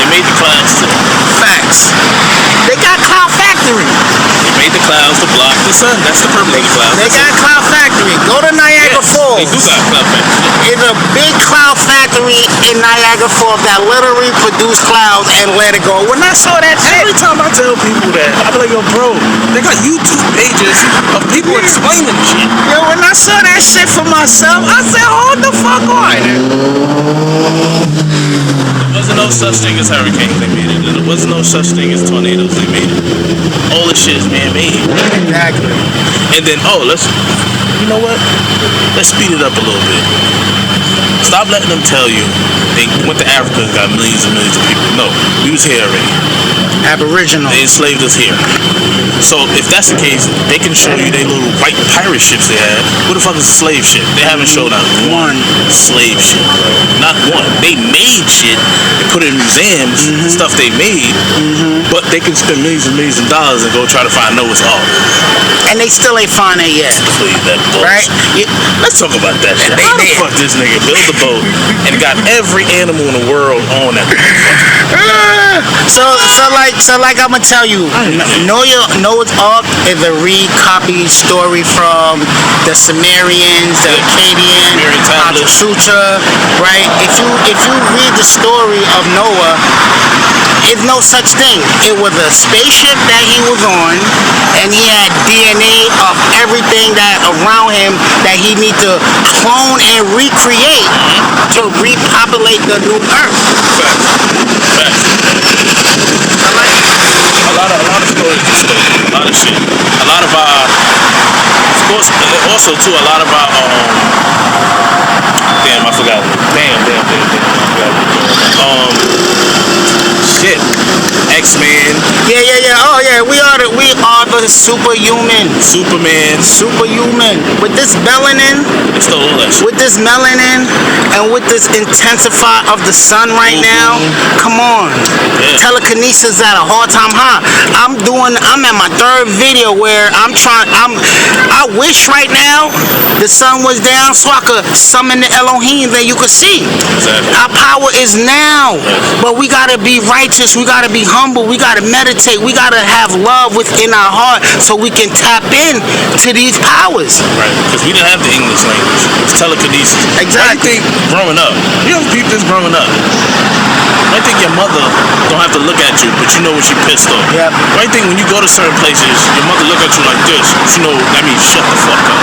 They made the clouds too. Facts. They got Cloud Factory. They made the clouds to block the sun. That's the purpose of the clouds. They got Cloud Factory. Go to Niagara Falls. They do got Cloud Factory. It's a big cloud factory in Niagara Falls that literally produce clouds and let it go. When I saw that shit, Every time I tell people that, I be like, yo, bro, they got YouTube pages of people explaining shit. yo, when I saw that shit for myself, I said, hold the fuck on. There wasn't no such thing as hurricanes, they made it. There wasn't no such thing as tornadoes, they made it. All this shit is man-made. Exactly. And then, you know what? Let's speed it up a little bit. Stop letting them tell you they went to Africa and got millions and millions of people. No, we was here already. Aboriginal. They enslaved us here. So if that's the case, they can show you their little white pirate ships they had. What the fuck is a slave ship? They haven't showed out one slave ship. Not one. They made shit and put it in museums, stuff they made, but they can spend millions and millions of dollars and go try to find Noah's Ark. And they still ain't found it yet. Believe that bullshit. Right? Let's talk about that shit. How the fuck this nigga built a boat and got every animal in the world on that motherfucker? So like I'm gonna tell you, Noah's Ark is a recopied story from the Sumerians, the Akkadian, Hatshepsut, right? If you read the story of Noah, it's no such thing. It was a spaceship that he was on, and he had DNA of everything that around him that he need to clone and recreate to repopulate the new Earth. Facts. A lot of stories and stuff. A lot of shit. A lot of of course, also too, a lot of damn, I forgot. Damn. Shit. X-Men. Yeah. Oh yeah, we are the superhuman. Superhuman. With this melanin. It's the all that shit. With this melanin and with this intensify of the sun right now, come on. Yeah. Telekinesis at a all-time high. I'm at my third video where I wish right now the sun was down so I could summon the Elohim that you could see. Exactly. Our power is now, but we gotta be righteous. We gotta be humble. We gotta meditate. We gotta have love within our heart so we can tap in to these powers. Right, because we didn't have the English language. It's telekinesis. Exactly. Why do you think growing up? You know, people just growing up. I think your mother don't have to look at you, but you know when she pissed off. Yep. Why do you think when you go to certain places, your mother look at you like this? You know that means shut the fuck up.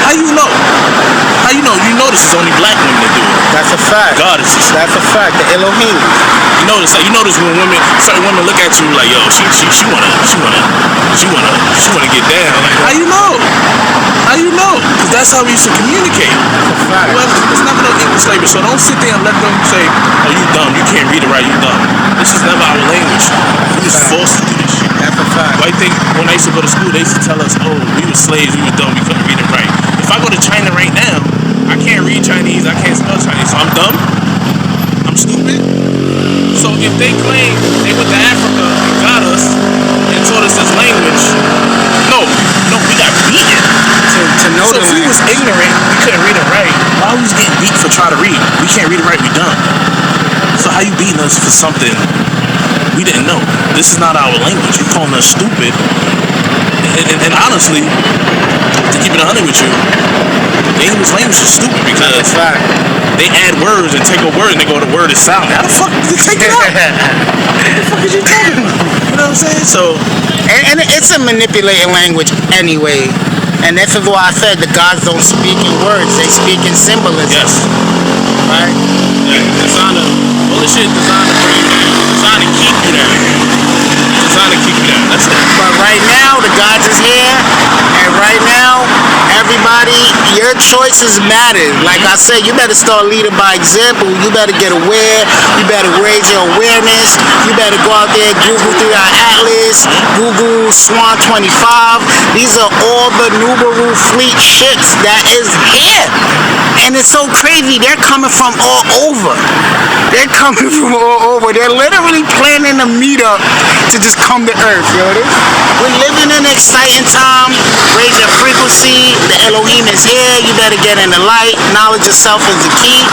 How you know? How you know? You notice it's only black women that do it. That's a fact. Goddesses. That's a fact. The Elohim. You notice when certain women look at you like, yo, she wanna get down. Like, how you know? How you know? Because that's how we used to communicate. That's a fact. Well, it's never no English slavery, so don't sit there and let them say, oh, you dumb, you can't read it right, you dumb. This is never our language. We was forced to do this shit. That's a fact. Why you think when I used to go to school, they used to tell us, oh, we were slaves, we were dumb, we couldn't read it right. If I go to China right now, I can't read Chinese, I can't spell Chinese, so I'm dumb? I'm stupid? So if they claim they went to Africa and got us and taught us this language, no, we got beaten. To know So the if we was ignorant, we couldn't read it right, why we was getting beat for trying to read? We can't read it right, we dumb. So how you beating us for something we didn't know? This is not our language. You calling us stupid. And honestly, to keep it 100 with you, the English language is stupid because they add words and take a word and they go, the word is silent. How the fuck did they take it out? What the fuck is you talking about? You know what I'm saying? So, and it's a manipulated language anyway. And this is why I said the gods don't speak in words; they speak in symbolism. yes. Right? Yeah, designed to, all this shit designed to bring you down. Designed to keep you down. Designed to keep you down. That's it. But right now, the gods is here, and right now, everybody, your choices matter. Like I said, you better start leading by example. You better get aware. You better raise your awareness. You better go out there, Google through our Atlas, Google Swan 25. These are all the Nubaru fleet ships that is here. And it's so crazy. They're coming from all over. They're coming from all over. They're literally planning a meetup to just come to Earth. Yo, we're living in an exciting time. Raise your frequency. The Elohim is here. You better get in the light. Knowledge of self is the key.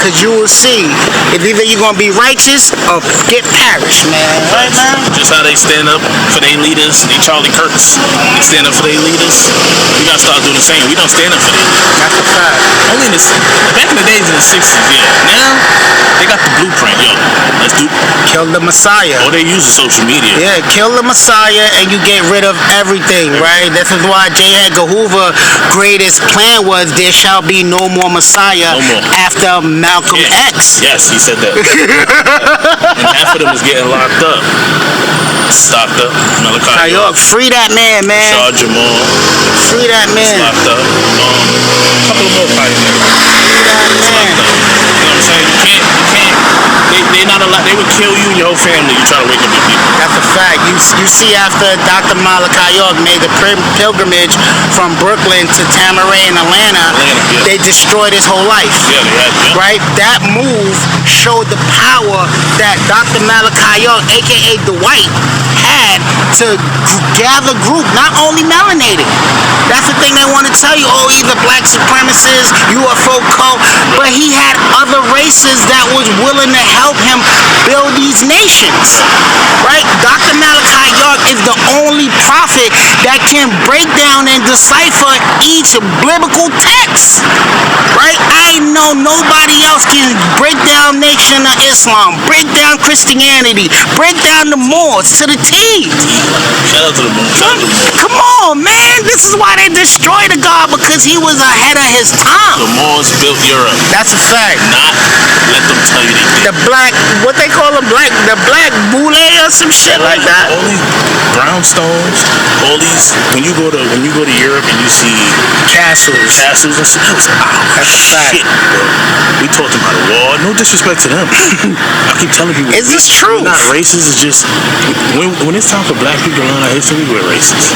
Because you will see. If either you're going to be righteous or get perished, man. Right, man? Just how they stand up for their leaders, they Charlie Kirks, they stand up for their leaders. We gotta start doing the same. We don't stand up for their leaders. That's a fact. Only in the back in the days in the 60s, yeah. Now they got the blueprint, yo. Let's do. Kill the Messiah. Or they use social media. Yeah, kill the Messiah and you get rid of everything, right? This is why J. Edgar Hoover's greatest plan was there shall be no more Messiah No more. after Malcolm Yeah. X. Yes, he said that. And half of them is getting locked up. Stopped up. Malachi Yo, York, free that man, man. Shaw Jamal, Free that man. locked up. A couple of more pioneers. Free that Locked man. up. You know what I'm saying? You can't. They not allowed. They would kill you and your whole family. You try to wake up your people. That's a fact. You see after Dr. Malachi York made the pilgrimage from Brooklyn to Tamaray in Atlanta, Yeah. they destroyed his whole life. Yeah, they had. Yeah. Right? That move showed the power that Dr. Malachi York, aka Dwight, had to gather group, not only melanated. That's the thing they want to tell you. Oh, he's a black supremacist, UFO cult, but he had other races that was willing to help him build these nations. Right? Dr. Malachi York is the only prophet that can break down and decipher each biblical text. Right? I know nobody else can break down Nation of Islam, break down Christianity, break down the Moors to the T. Shout out to the moon. Shout out to the moon. Come on, man. This is why they destroyed the God, because he was ahead of his time. The Moors built Europe. That's a fact. Not let them tell you they did. The black, what they call the black boule or some shit like that. All these brownstones, all these. When you go to Europe and you see Castles. castles and shit, That's a fact. shit, bro. We talked about a war. No disrespect to them. I keep telling people. Is this true? We're not racist. It's just when it's time for black people to learn our history, we're racist.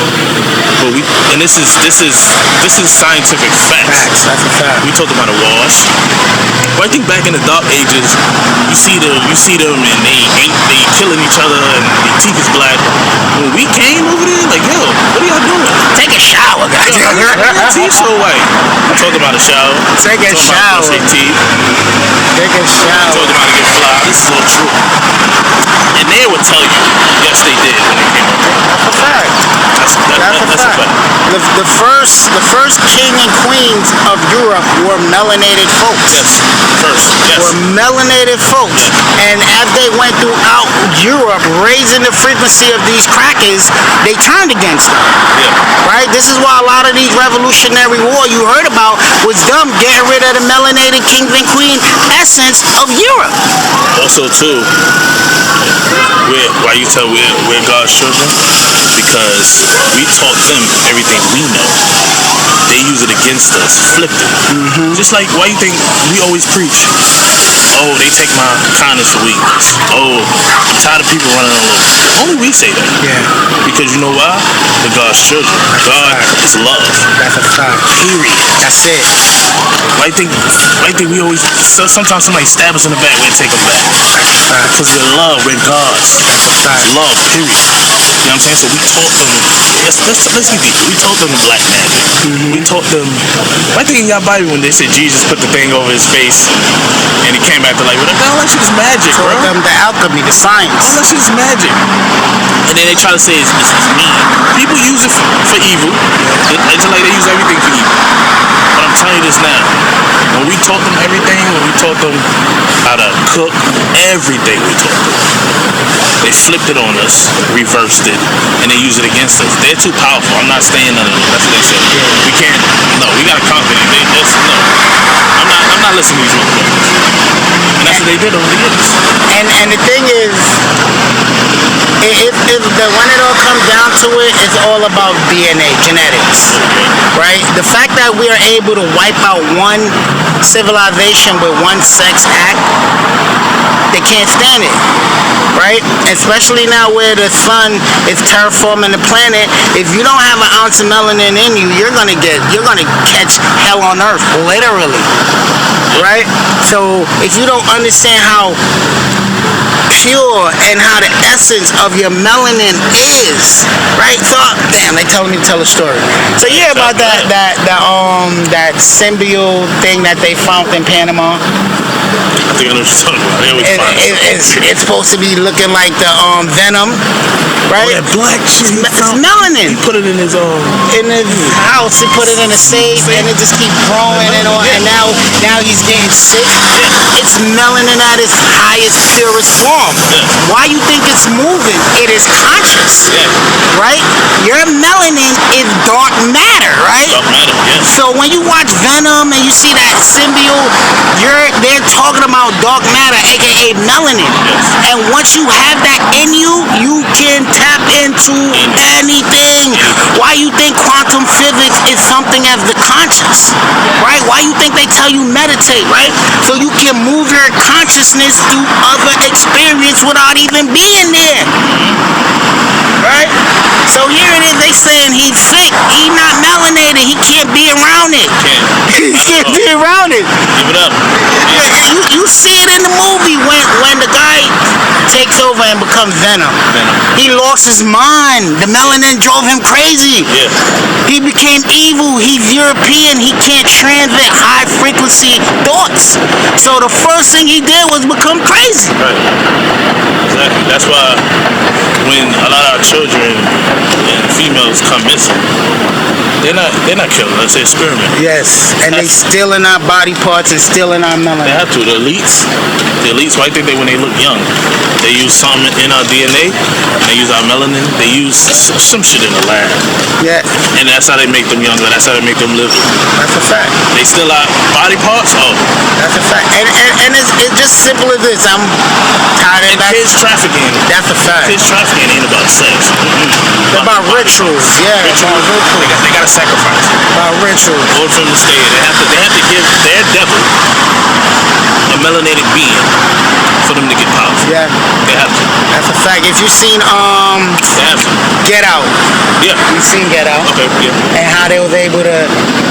But this is scientific facts. That's a fact. We talked about a wash. But I think back in the dark ages, you see them and they killing each other and their teeth is black. When we came over there, like, yo, what are y'all doing? Take a shower, Yo, goddamn. your teeth so white. We talked about a shower. Take a Talked shower. about brushing teeth. Take a shower. Talked about to get fly. This is all true. And they would tell you, yes, they did when they came over. That's a fact. That's a fact. The first king and queens of Europe were melanated folks. Yes. First. Yes. Were melanated folks. And as they went throughout Europe, raising the frequency of these crackers, they turned against them. Yeah. Right? This is why a lot of these revolutionary war you heard about was them getting rid of the melanated kings and queen essence of Europe. Also, too, why you tell we're God's children? Because we taught them everything we know. They use it against us, flipped it. Mm-hmm. Just like, why you think we always preach? Oh, they take my kindness for weakness. Oh, I'm tired of people running all over. Only we say that. Yeah. Because you know why? We're God's children. God is love. That's a fact. Period. That's it. Why you think we always, sometimes somebody stab us in the back, we take them back. Because we're love, we're God's. Fact. Love, period. You know what I'm saying? So we taught them let's get deep. We taught them black magic. We taught them. I think in y'all Bible when they said Jesus put the thing over his face and he came back to life. But all that shit is magic, bro. Taught them the alchemy, the science. All that shit is magic. And then they try to say it's mean. People use it for evil. It's like they use everything for evil. But I'm telling you this now. When we taught them everything, when we taught them how to cook, everything we taught them, they flipped it on us, reversed it, and they use it against us. They're too powerful. I'm not staying under them. That's what they said. We can't. No, we gotta conquer them. No. I'm not listening to these motherfuckers. And that's what they did over the years. And the thing is, when it all comes down to it, it's all about DNA, genetics, right? The fact that we are able to wipe out one civilization with one sex act, they can't stand it, right? Especially now where the sun is terraforming the planet. If you don't have an ounce of melanin in you, you're gonna catch hell on earth, literally, right? So if you don't understand how pure and how the essence of your melanin is, right? So damn, they telling me to tell a story. So you hear about that symbiote thing that they found in Panama? I think I know what you're talking about. It's supposed to be looking like the venom, right? Oh, that black shit. It's melanin. He put it in his house. He put it in a safe, and it just keeps growing and all. And now he's getting sick. It's melanin at its highest, purest form. Why you think it's moving? It is conscious, right? Your melanin is dark matter, right? Dark matter, yes. So when you watch Venom and you see that symbiote, they're talking about dark matter, aka melanin. And once you have that in you, you can tap into anything. Why you think quantum physics is something as the conscious, right? Why you think they tell you meditate, right? So you can move your consciousness through other experience without even being there, right? So here it is, they saying he's sick, he's not melanated, he can't be around it. He can't be around it. Give it up. You see it in the movie when the guy takes over and becomes Venom. He lost his mind. The melanin drove him crazy. Yeah. He became evil. He's European. He can't transmit high frequency thoughts. So the first thing he did was become crazy. Right. Exactly. That's why when a lot of our children and females come missing, they're not killing us, they experiment. Yes, and they stealing our body parts and stealing our melanin. They have to. The elites, why you think when they look young, they use some in our DNA, they use our melanin, they use some shit in the lab. Yeah. And that's how they make them younger, that's how they make them live. That's a fact. They steal our body parts? Oh. That's a fact. And it's just simple as this. I'm tired of that. Kids trafficking. That's a fact. Kids trafficking ain't about sex. It's about rituals. Yeah, rituals. They gotta sacrifice. About rituals. In order for them to stay, they have to give their devil a melanated being for them to get power. Yeah. They have to. That's a fact. If you've seen they have to. Get Out. Yeah. You've seen Get Out. Okay, yeah. And how they was able to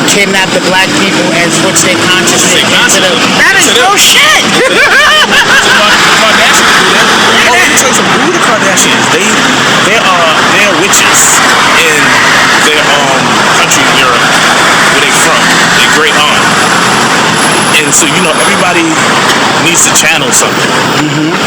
kidnap the black people and switch their consciousness into the... That is no shit! Kardashians do that. Oh, let me tell you something. Who the Kardashians? They're witches in their country in Europe where they from. Their great aunt. And so, everybody needs to channel something.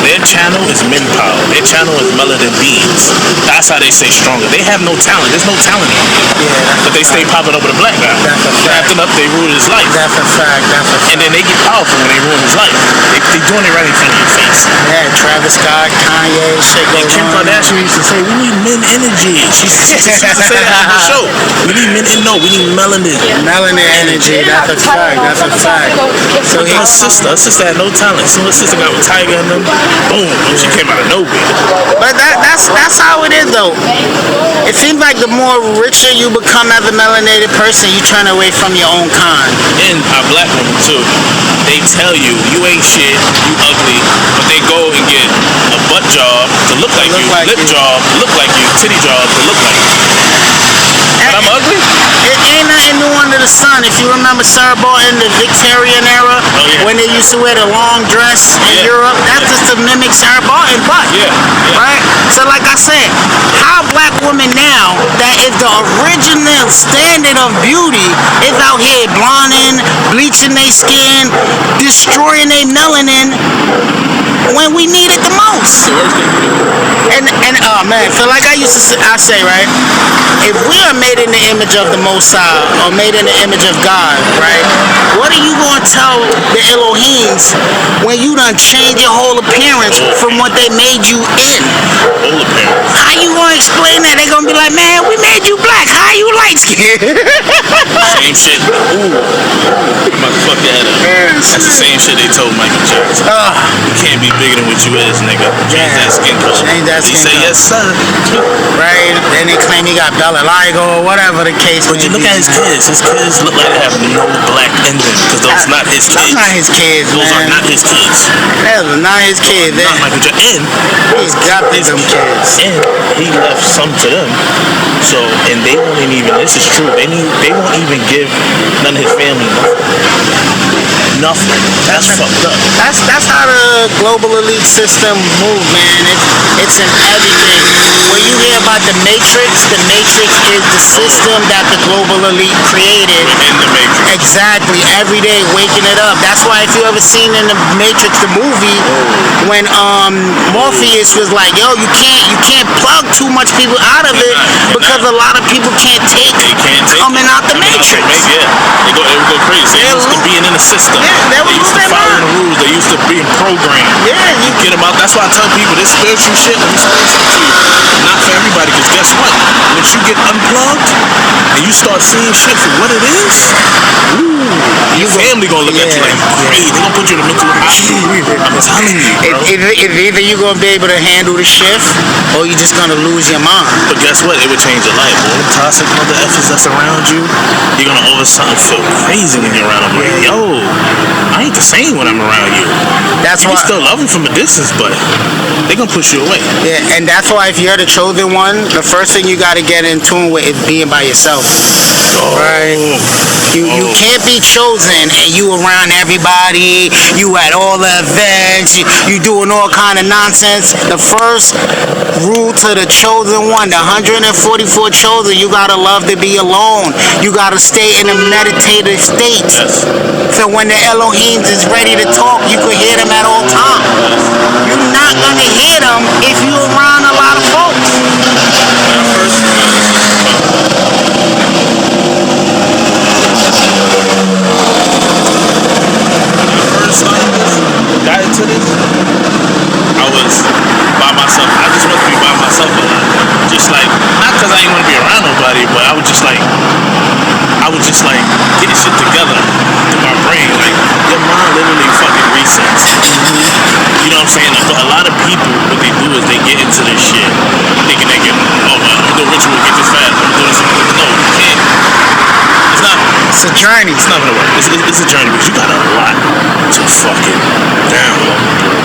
Their channel is men power. Their channel is melanin beings. That's how they stay stronger. They have no talent. There's no talent in them. Yeah, but they stay popping up with a black guy. That's a fact. Acting up, they ruin his life. That's a fact. And then they get powerful when they ruin his life. They doing it right in front of your face. Yeah, Travis Scott, Kanye, shit goes Kim Kardashian used to say, we need men energy. She used to say that on the show. We need men we need melanin. Melanin energy, that's a fact. That's a fact. So her sister had no talent. So her sister got with Tiger and them. Boom. She came out of nowhere. But that's how it is though. It seems like the more richer you become as a melanated person, you turn away from your own kind. And our black women too. They tell you ain't shit, you ugly, but they go and get a butt job to look like you, lip job to look like you, titty job to look like you. And I'm ugly? It ain't nothing ain't new under the sun. If you remember Sarah Barton, the Victorian era, when they used to wear the long dress in Europe, that's just to mimic Sarah Barton butt. Right? So like I said, how black women now, that if the original standard of beauty is out here blonding, bleaching their skin, destroying their melanin, when we need it the most. And oh man, so like I used to say, right? If we are made in the image of the Most High, or made in the image of God, right? What are you gonna tell the Elohims when you done changed your whole appearance from what they made you in? Whole appearance. How you gonna explain that? They gonna be like, man, we made you black. How you light skinned? Same shit. Ooh. Motherfucker had that's the same shit they told Michael Jackson. You can't be bigger than what you is, nigga. Change that skin color. Change that skin color. He say yes, sir. Right? Then they claim he got vitiligo or whatever the case. But you look at his kids. His kids look like they have no black in them because those not his kids. Those not his kids, Those man. are not his kids. Those are not his kids. Not Michael Jackson. He's got them kids. And he left some to them. So, and they won't even, this is true, they won't even give none of his family nothing. That's fucked up. That's how the global elite system moves, man. It's in everything. When you hear about the Matrix is the system that the global elite created. In the Matrix. Exactly. Every day, waking it up. That's why if you ever seen in the Matrix, the movie, when Morpheus was like, yo, you can't plug too much people out of it because a lot of people can't take coming out the Matrix. They would go crazy. They used to being in the system. They used to follow the rules. They used to be programmed. Yeah, you get them out. That's why I tell people this spiritual shit. Let me explain something to you. Not for everybody, because guess what? Once you get unplugged and you start seeing shit for what it is, your family gonna look at you like crazy. They gonna put you in a mental hospital. I'm telling you, bro. It's either you gonna be able to handle the shift, or you just gonna lose your mind. But guess what? It would change your life. All the toxic mother effers that's around you, you're gonna all of a sudden feel crazy when you're around them. Like, yo, I ain't the same when I'm around you. That's why you still love them from a distance, but they gonna push you away. Yeah, and that's why if you're the chosen one, the first thing you gotta get in tune with is being by yourself. Right? You can't be chosen and you around everybody, you at all the events, you doing all kind of nonsense. The first rule to the chosen one, the 144 chosen, you gotta love to be alone. You gotta stay in a meditative state. Yes. So when the Elohims is ready to talk, you can hear them at all times. You're not gonna hear them if you around a lot of folks. Got into this, I was by myself. I just wanted to be by myself a lot. Just like, not because I didn't want to be around nobody, but I was just like getting shit together in my brain. Like, your mind literally fucking resets. You know what I'm saying? But a lot of people, what they do is they get into this shit thinking they can, oh man, I'm gonna do a ritual, get this fast, I'm gonna do this. No, you can't. It's not. It's a journey. It's not gonna work. It's a journey because you got a lot to fucking down.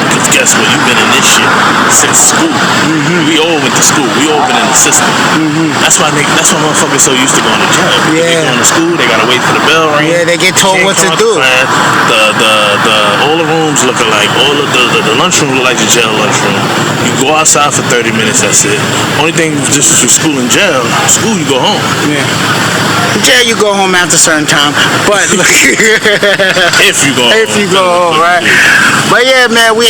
Because guess what? You've been in this shit since school. We all went to school. We all been in the system. That's why motherfuckers so used to going to jail. Yeah. They going to school. They gotta wait for the bell ring. Yeah, they get told what to do. All the rooms look alike. All of the lunchroom look like the jail lunchroom. You go outside for 30 minutes. That's it. Only thing just between school and jail. School, you go home. Yeah. Yeah, you go home after a certain time, but if you go home, right? But yeah, man, we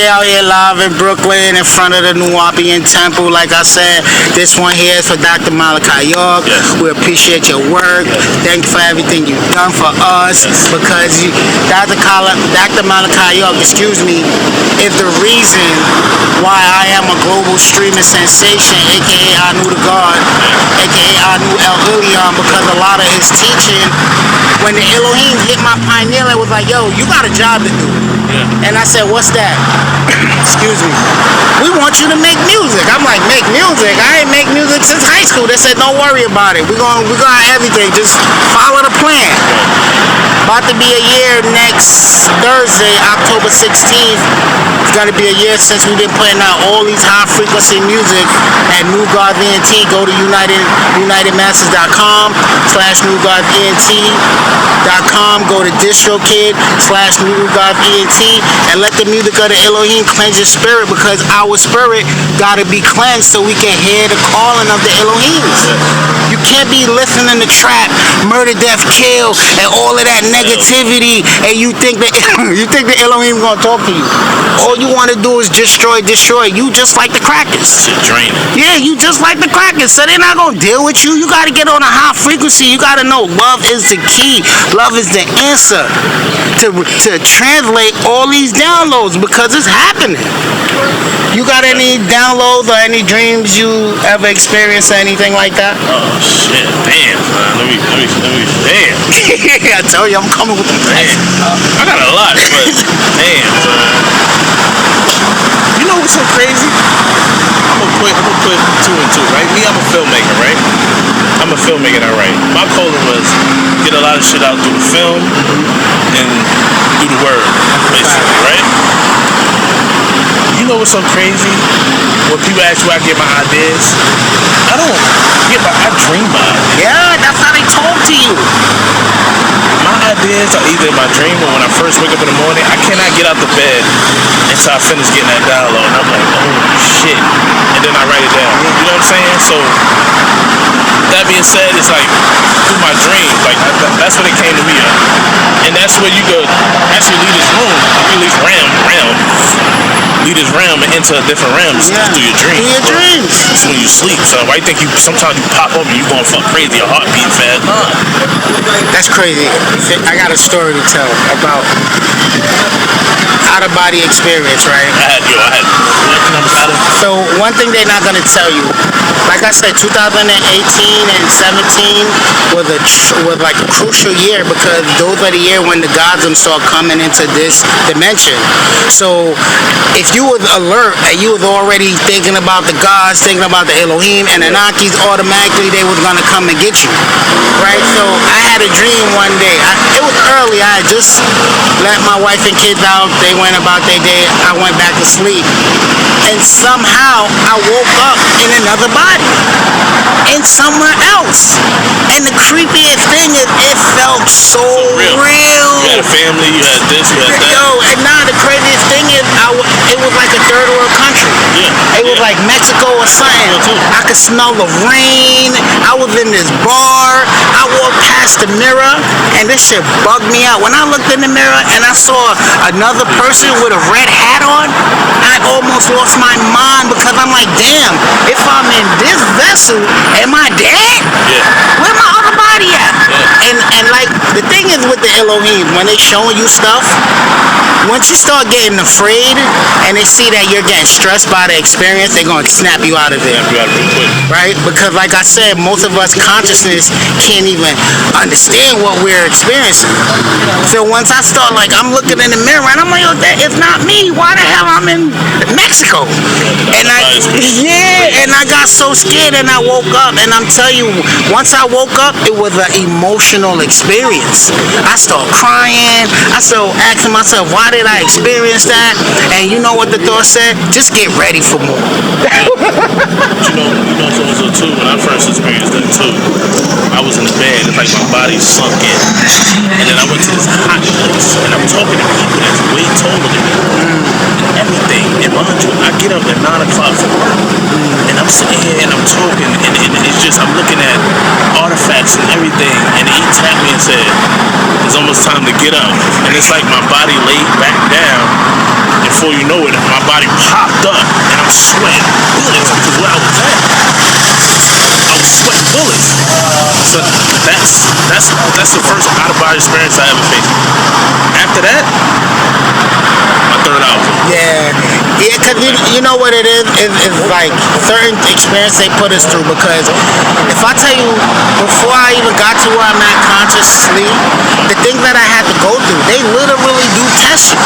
out here live in Brooklyn in front of the New Orleans Temple. Like I said, this one here is for Dr. Malachi York. Yes. We appreciate your work. Thank you for everything you've done for us. Yes. Because Dr. Malachi York, excuse me, is the reason why I am a global streaming sensation, aka I Knew the God, aka I Knew El Elyon, because a lot of his teaching, when the Elohim hit my pineal, it was like, yo, you got a job to do. Yeah. And I said, what's that? Excuse me. We want you to make music. I'm like, make music? I ain't make music since high school. They said, don't worry about it. We're gonna have everything. Just follow the plan. About to be a year next Thursday, October 16th. It's gonna be a year since we've been putting out all these high frequency music at New God VNT. Go to UnitedMasters.com/NewGodVNT.com. Go to DistroKid/NewGodVNT and let the music of the Elohim cleanse your spirit, because our spirit gotta be cleansed so we can hear the calling of the Elohims. You can't be listening to trap, murder, death, kill, and all of that negativity, and you think that the Elohim gonna talk to you. All you want to do is destroy. You just like the crackers. Shit draining. Yeah, you just like the crackers, so they're not gonna deal with you. You gotta get on a high frequency. You gotta know love is the key. Love is the answer to translate all these downloads, because it's happening. You got any downloads or any dreams you ever experienced or anything like that? Oh shit, damn, man. Let me damn. I tell you, I'm coming with the Damn. I got a lot, but damn, man. You know what's so crazy? I'm gonna put two and two, right? Me, I'm a filmmaker, right? I'm a filmmaker, and I write. My calling was get a lot of shit out through the film and through the word, basically, right? You know what's so crazy? When people ask where I get my ideas, I dream my ideas. Yeah, that's how they talk to you. My ideas are either in my dream or when I first wake up in the morning. I cannot get out the bed until I finish getting that dialogue. And I'm like, oh shit. And then I write it down. You know what I'm saying? So, that being said, it's like, through my dreams, like, that's when it came to me. And that's where you could actually leave this room. You leave this realm and into a different realm through your dreams. Through your dreams. It's when you sleep. So why you think sometimes you pop up and you going fuck crazy, your heart beating fast? Nah. That's crazy. I got a story to tell about out-of-body experience, right? I had So one thing they're not gonna tell you, like I said, 2018 and 17 was like a crucial year, because those are the year when the gods start coming into this dimension. So if you was alert and you was already thinking about the gods, thinking about the Elohim and Anakis, automatically they was gonna come and get you, right? So I had a dream one day. It was early. I had just let my wife and kids out. They went about their day. I went back to sleep, and somehow I woke up in another body, in somewhere else. And the creepiest thing is, it felt so real. You had a family. You had this. You had that. Yo, and now the craziest thing is, it was like a third world country. Yeah. It was like Mexico or something. I could smell the rain. I was in this bar. I walked past the mirror, and this shit bugged me out. When I looked in the mirror and I saw another person with a red hat on, I almost lost my mind, because I'm like, damn, if I'm in this vessel, am I dead? Yeah. Where my other body at? Yeah. And like, the thing is with the Elohim, when they showing you stuff, once you start getting afraid and they see that you're getting stressed by the experience, they're going to snap you out of there. Right? Because like I said, most of us consciousness can't even understand what we're experiencing. So once I start, like, I'm looking in the mirror and I'm like, oh, it's not me. Why the hell I'm in Mexico? And I got so scared, and I woke up, and I'm telling you, once I woke up, it was an emotional experience. I started crying. I started asking myself, why did I experience that? And you know what the thought said? Just get ready for more. you know, so too, when I first experienced that too, I was in the bed, it's like my body sunk in. And then I went to this hot place, and I'm talking to people that's way taller than me. And everything. And mind you, I get up at 9 o'clock for work. And I'm sitting here and I'm talking, and it's just, I'm looking at artifacts and everything. And he tapped me and said, it's almost time to get up. And it's like my body laid back down. And before you know it, my body popped up, and I'm sweating bullets because where I was at, I was sweating bullets. So that's the first out-of-body experience I ever faced. After that, my third album. Yeah. Yeah, because you know what it is? It's like certain experience they put us through. Because if I tell you, before I even got to where I'm at consciously, the things that I had to go through, they literally do test you.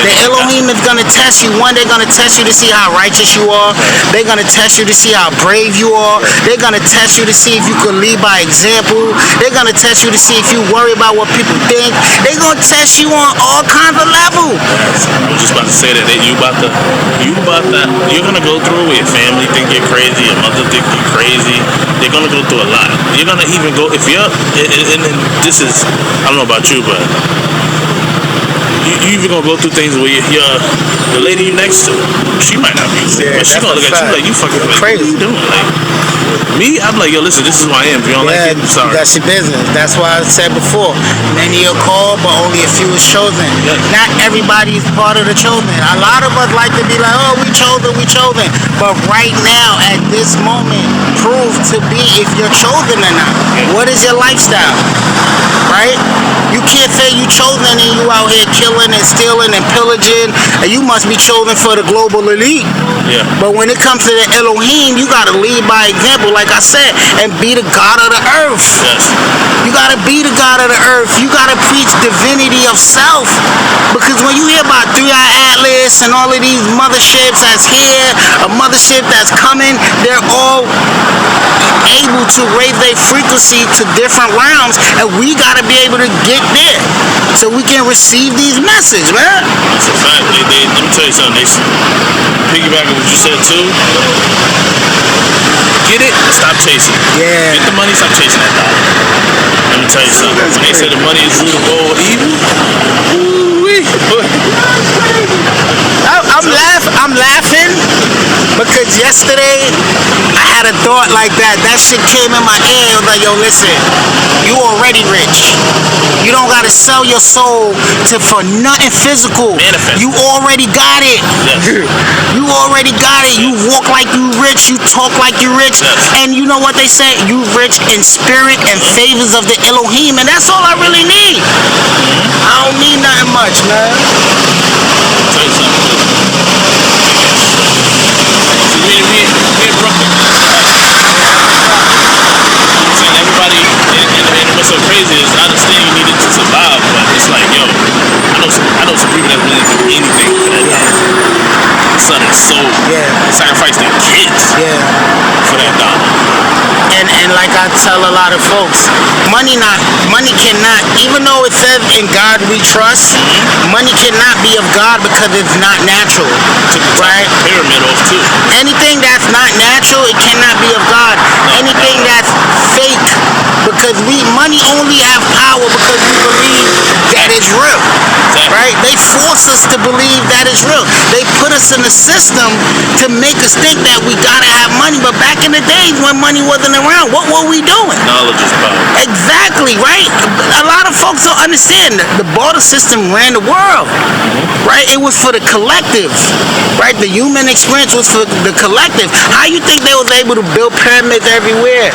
The Elohim is going to test you. One, they're going to test you to see how righteous you are. They're going to test you to see how brave you are. They're going to test you to see if you can lead by example. They're going to test you to see if you worry about what people think. They're going to test you on all kinds of levels. I was just about to say that you're gonna go through it where your family think you're crazy, your mother think you're crazy. They're gonna go through a lot. You're gonna even go if you're and this is, I don't know about you, but you even gonna go through things where the lady you next to, she might not be, but she gonna look at you like you fucking crazy. What are you doing? Like me, I'm like, yo, listen, this is who I am. If you don't like it, I'm sorry. That's your business. That's why I said before, many are called, but only a few is chosen. Yeah. Not everybody is part of the chosen. A lot of us like to be like, oh, we chosen. But right now, at this moment, prove to be if you're chosen or not. Yeah. What is your lifestyle? Right? You can't say you chosen and you out here killing and stealing and pillaging, and you must be chosen for the global elite. Yeah. But when it comes to the Elohim, you gotta lead by example, like I said, and be the God of the earth. Yes. You gotta be the God of the earth. You gotta preach divinity of self. Because when you hear about 3i Atlas and all of these motherships that's here, a mothership that's coming, they're all able to raise their frequency to different rounds, and we gotta be able to get there so we can receive these messages, man. That's a fact. Let me tell you something. Piggyback on what you said too. Get it, stop chasing. Yeah. Get the money, stop chasing that dollar. Let me tell you something. When they say the money is root of all evil, I'm laughing because yesterday I had a thought like that. That shit came in my ear. I was like, yo, listen, you already rich. You don't gotta sell your soul for nothing physical. Manifest. You already got it. Yes. You already got it. You walk like you rich. You talk like you rich. Yes. And you know what they say? You rich in spirit and favors of the Elohim. And that's all I really need. I don't need nothing much, man. I'll tell you something. See, we in Brooklyn. See, everybody, and what's so crazy is I understand you needed to survive, but it's like, yo, I know some people that willing to do anything for that dollar. Son and soul. Yeah. Sacrifice their kids. Yeah. For that dollar. And like I tell a lot of folks, money cannot, even though it says in God we trust, money cannot be of God because it's not natural. Took the right? Pyramid off too. Anything that's not natural, it cannot be of God. Anything that's fake, because money only have power because we believe that it's real. Right? They force us to believe that it's real. They put us in the system to make us think that we gotta have money. But back in the days when money wasn't around, what were we doing? Knowledge is power. Exactly, right? A lot of folks don't understand that the barter system ran the world. Right? It was for the collective. Right? The human experience was for the collective. How you think they was able to build pyramids everywhere?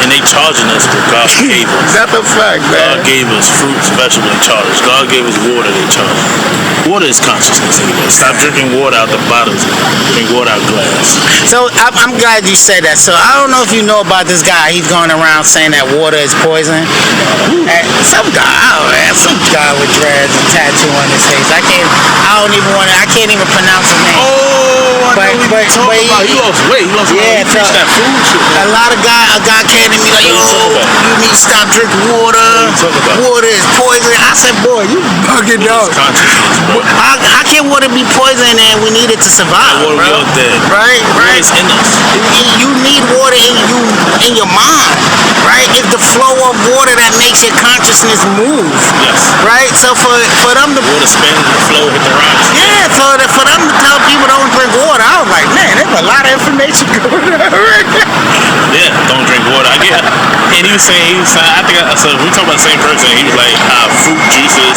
And they charging us what God gave us. That's a fact, man. God gave us fruits, vegetables, they charge us. God gave us water, they charge us. Water is consciousness anyway. Stop drinking water out the bottles. Drink water out glass. So I'm glad you said that. So I don't know if you know about this guy. He's going around saying that water is poison. And some guy with dreads and tattoo on his face. I can't even pronounce his name. Oh, I know what you're talking about. He lost weight. He lost weight. He preached that food shit. A lot of a guy came to me like, yo, you need to stop drinking water. Water is poison. I said, boy, you bugging out. How can water be poison and we need it to survive, water, bro? we all dead. Right? Water is in us. You need water in your mind, right? It's the flow of water that makes your consciousness move. Yes. Right? So for them to water spin, the flow hit the rocks. Yeah, for them to tell people don't drink water, I was like, man, there's a lot of information going on right now. Yeah, don't drink water. And even was saying, I think I said, we talk about the same person. He was like, fruit juices,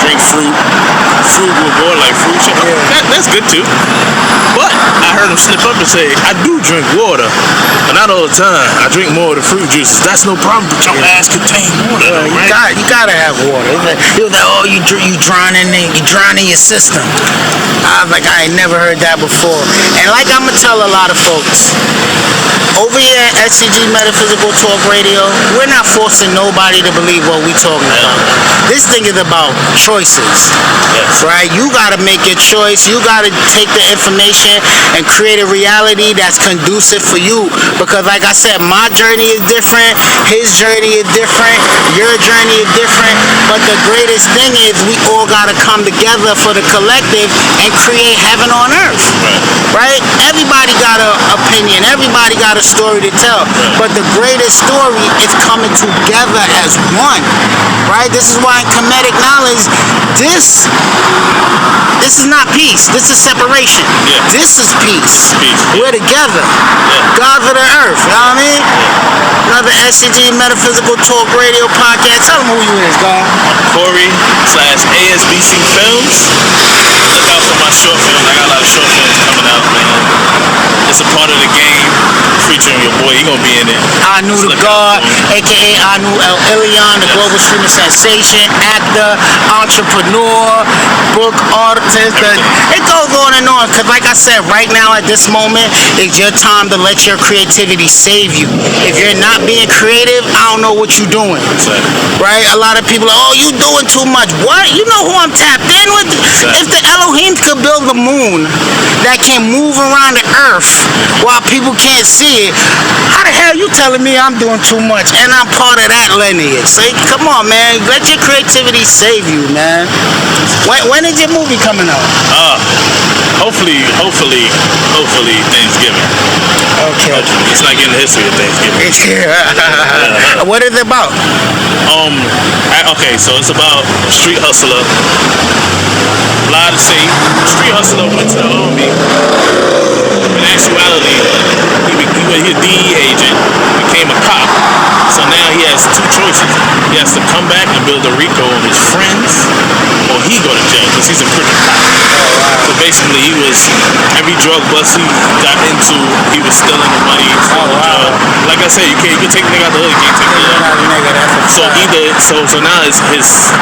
drink fruit with water, like fruit shit. That's good too. But I heard him slip up and say, I do drink water, but not all the time. I drink more of the fruit juices. That's no problem, but your ass contain water, though, right? You gotta have water. He was like, oh, you drowning your system. I was like, I ain't never heard that before. And like I'm gonna tell a lot of folks, over here at SCG Metaphysical Talk Radio, we're not forcing nobody to believe what we talking about. This thing is about choices, right? You gotta make your choice. You gotta take the information and create a reality that's conducive for you. Because like I said, my journey is different, his journey is different, your journey is different. But the greatest thing is we all gotta come together for the collective and create heaven on earth, right? Everybody got an opinion. Everybody got a story to tell, but the greatest story is coming together as one, right? This is why in comedic knowledge, this is not peace. This is separation. This is peace. We're together. Gods of the earth. You know what I mean? Another SCG Metaphysical Talk Radio podcast. Tell them who you is, God. Corey /ASbc Films. Look out for my short films. I got a lot of short films coming out, man. It's a part of the game. Featuring your boy, he gonna be in it. Anu the God, aka Anu El Ilion, the global streaming sensation, actor, entrepreneur, book artist. It goes on and on. Cause like I said, right now at this moment, it's your time to let your creativity save you. If you're not being creative, I don't know what you're doing. Right? A lot of people are, oh, you doing too much. What? You know who I'm tapped in with? If the Elohim could build the moon that can move around the earth while people can't see it, how the hell you telling me I'm doing too much and I'm part of that lineage? Say, come on, man. Let your creativity save you, man. When is your movie coming out? Hopefully Thanksgiving. Okay. It's like in the history of Thanksgiving. What is it about? Okay, so it's about a street hustler. Lie to say, street hustler went to the army. In actuality, he a DE agent, became a cop. So now he has two choices. He has to come back and build a RICO on his friends, or he go to jail because he's a crooked cop. So basically, he was every drug bust he got into, he was stealing the money. Like I said, you can take a nigga out the hood, you can't take a nigga out. So now his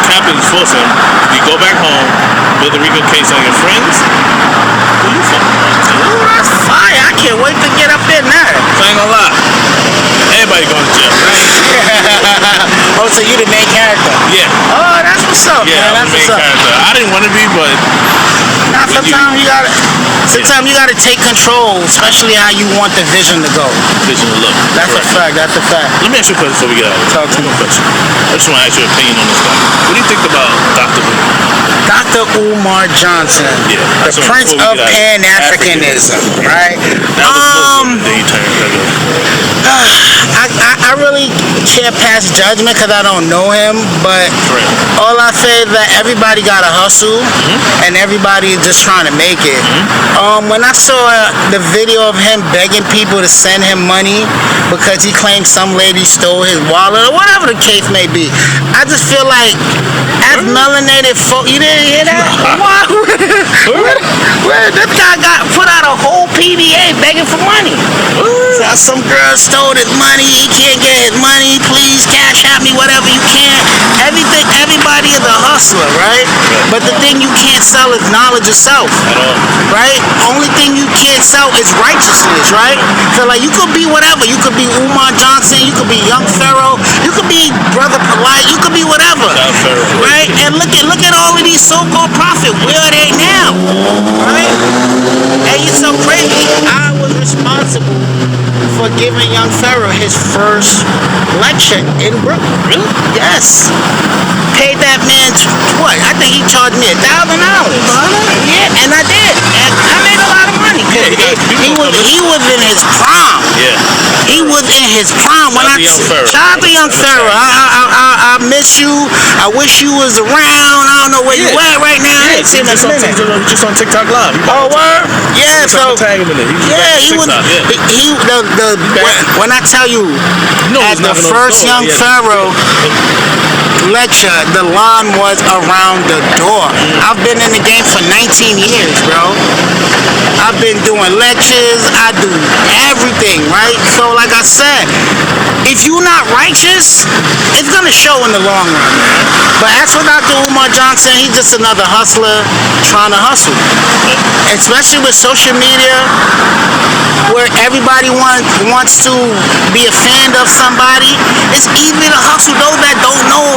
captains force him. You go back home, build a RICO case on your friends. Who you fucking on? Ooh, that's fire! I can't wait to get up in there. So I ain't gonna lie. Everybody going to jail, right? Oh, so you the main character? Yeah. Oh, that's what's up, man. That's the main character. I didn't want to be, but sometimes you gotta take control, especially how you want the vision to go. Vision to look. That's a fact. That's a fact. Let me ask you a question before we get out. Talk to me. I just want to ask your opinion on this guy. What do you think about Dr. Umar? Dr. Umar Johnson, the Prince of Pan-Africanism, right? I really can't pass judgment because I don't know him, but all I say is that everybody got to hustle and everybody is just trying to make it. When I saw the video of him begging people to send him money because he claimed some lady stole his wallet or whatever the case may be, I just feel like as melanated folk, you didn't hear that? This guy got put out a whole PBA begging for money. So some girl stole his money, he can't get his money, please cash out me whatever you can. Everybody is a hustler, right? But the thing you can't sell is knowledge of self, right? Only thing you can't sell is righteousness, right? So like you could be whatever, you could be Umar Johnson, you could be Young Pharaoh, you could be Brother Polite, you could be whatever, right? And look at all of these so-called prophets, where are they now, right? And it's so crazy. I was responsible for giving Young Pharaoh his first lecture in Brooklyn. Really? Yes. Paid that man what? I think he charged me $1,000. Yeah, and I did. And I made a lot of money. He was in his prime. Yeah. He was in his prime. When Shout out to Young Pharaoh. Shout out to Young Pharaoh. I miss you. I wish you was around. I don't know where you at right now. I ain't seen him in a minute. Just on TikTok Live. Oh, word? Yeah, so. Tag him in it. He was. When I tell you, at the first Young Pharaoh lecture, the line was around the door. I've been in the game for 19 years, bro. I've been doing lectures. I do everything, right? So, like I said, if you're not righteous, it's gonna show in the long run, man. But as for Dr. Umar Johnson, he's just another hustler trying to hustle. Especially with social media, where everybody wants to be a fan of somebody, it's easy to hustle those that don't know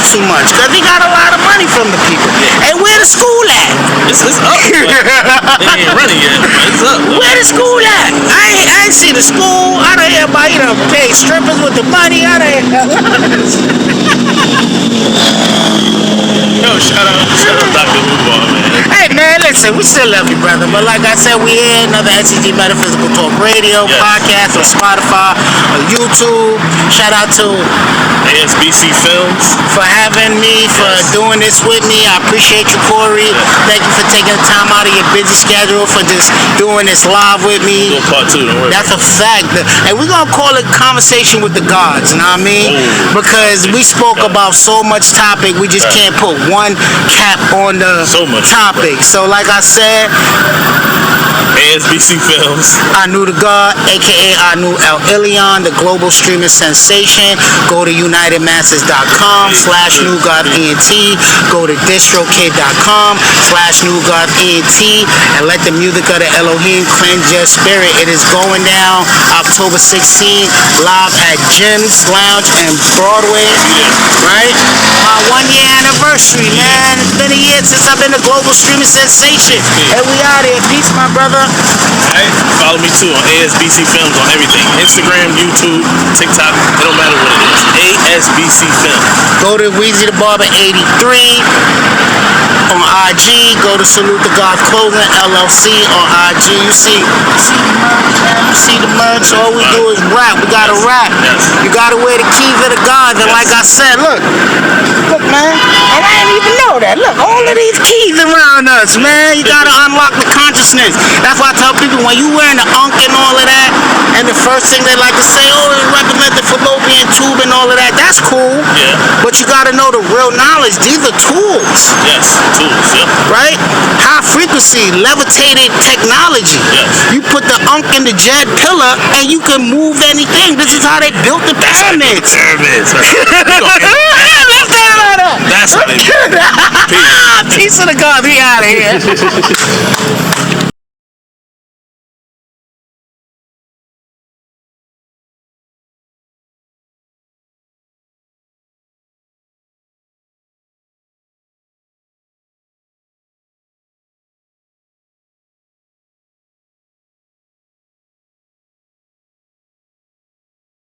too much, because he got a lot of money from the people. Hey, where the school at? It's up. It ain't running yet. It's up. Where the school at? I ain't see the school. I don't hear about, pay strippers with the money. I don't hear. Yo, shout out Dr. Umar, man. Hey, man, listen, we still love you, brother. But like I said, we here, another SCG Metaphysical Talk Radio podcast on Spotify, on YouTube. Shout out to ASbc Films for having me, for doing this with me. I appreciate you, Corey. Thank you for taking the time out of your busy schedule for just doing this live with me. Do a part 2, don't worry. That's a fact. And we're going to call it Conversation with the Gods, you know what I mean? Because we spoke about so much topic, we just can't put one cap on the topic. So like I said, ASbc Films. I knew the God, aka I knew El Ilion, the global streaming sensation. Go to unitedmasses.com/newgodent. Go to distrokid.com/newgodent and let the music of the Elohim cleanse your spirit. It is going down October 16th, live at Jim's Lounge and Broadway. Right? My 1-year anniversary, man. It's been a year since I've been a global streaming sensation. And we out here. Peace, my brother. Alright, follow me too on ASbc Films on everything. Instagram, YouTube, TikTok, it don't matter what it is. ASbc Films. Go to Weezy the Barber 83 on IG. Go to Salute the God Clothing LLC on IG. You see the merch, man. You see the merch. All we do is rap. We gotta rap. You gotta wear the keys of the gods. And like I said, look, man. And I didn't even know that. Look, all of these keys around us, man. You gotta unlock the consciousness. That's why I tell people, when you wearing the unk and all of that, and the first thing they like to say, oh, it represents the fallopian tube and all of that. That's cool. Yeah. But you gotta know the real knowledge. These are tools. Yes, tools, right? High frequency, levitated technology. Yes. You put the unk in the jet pillar and you can move anything. This is how they built the pyramids. That's how they built it. Peace of the God, we out of here.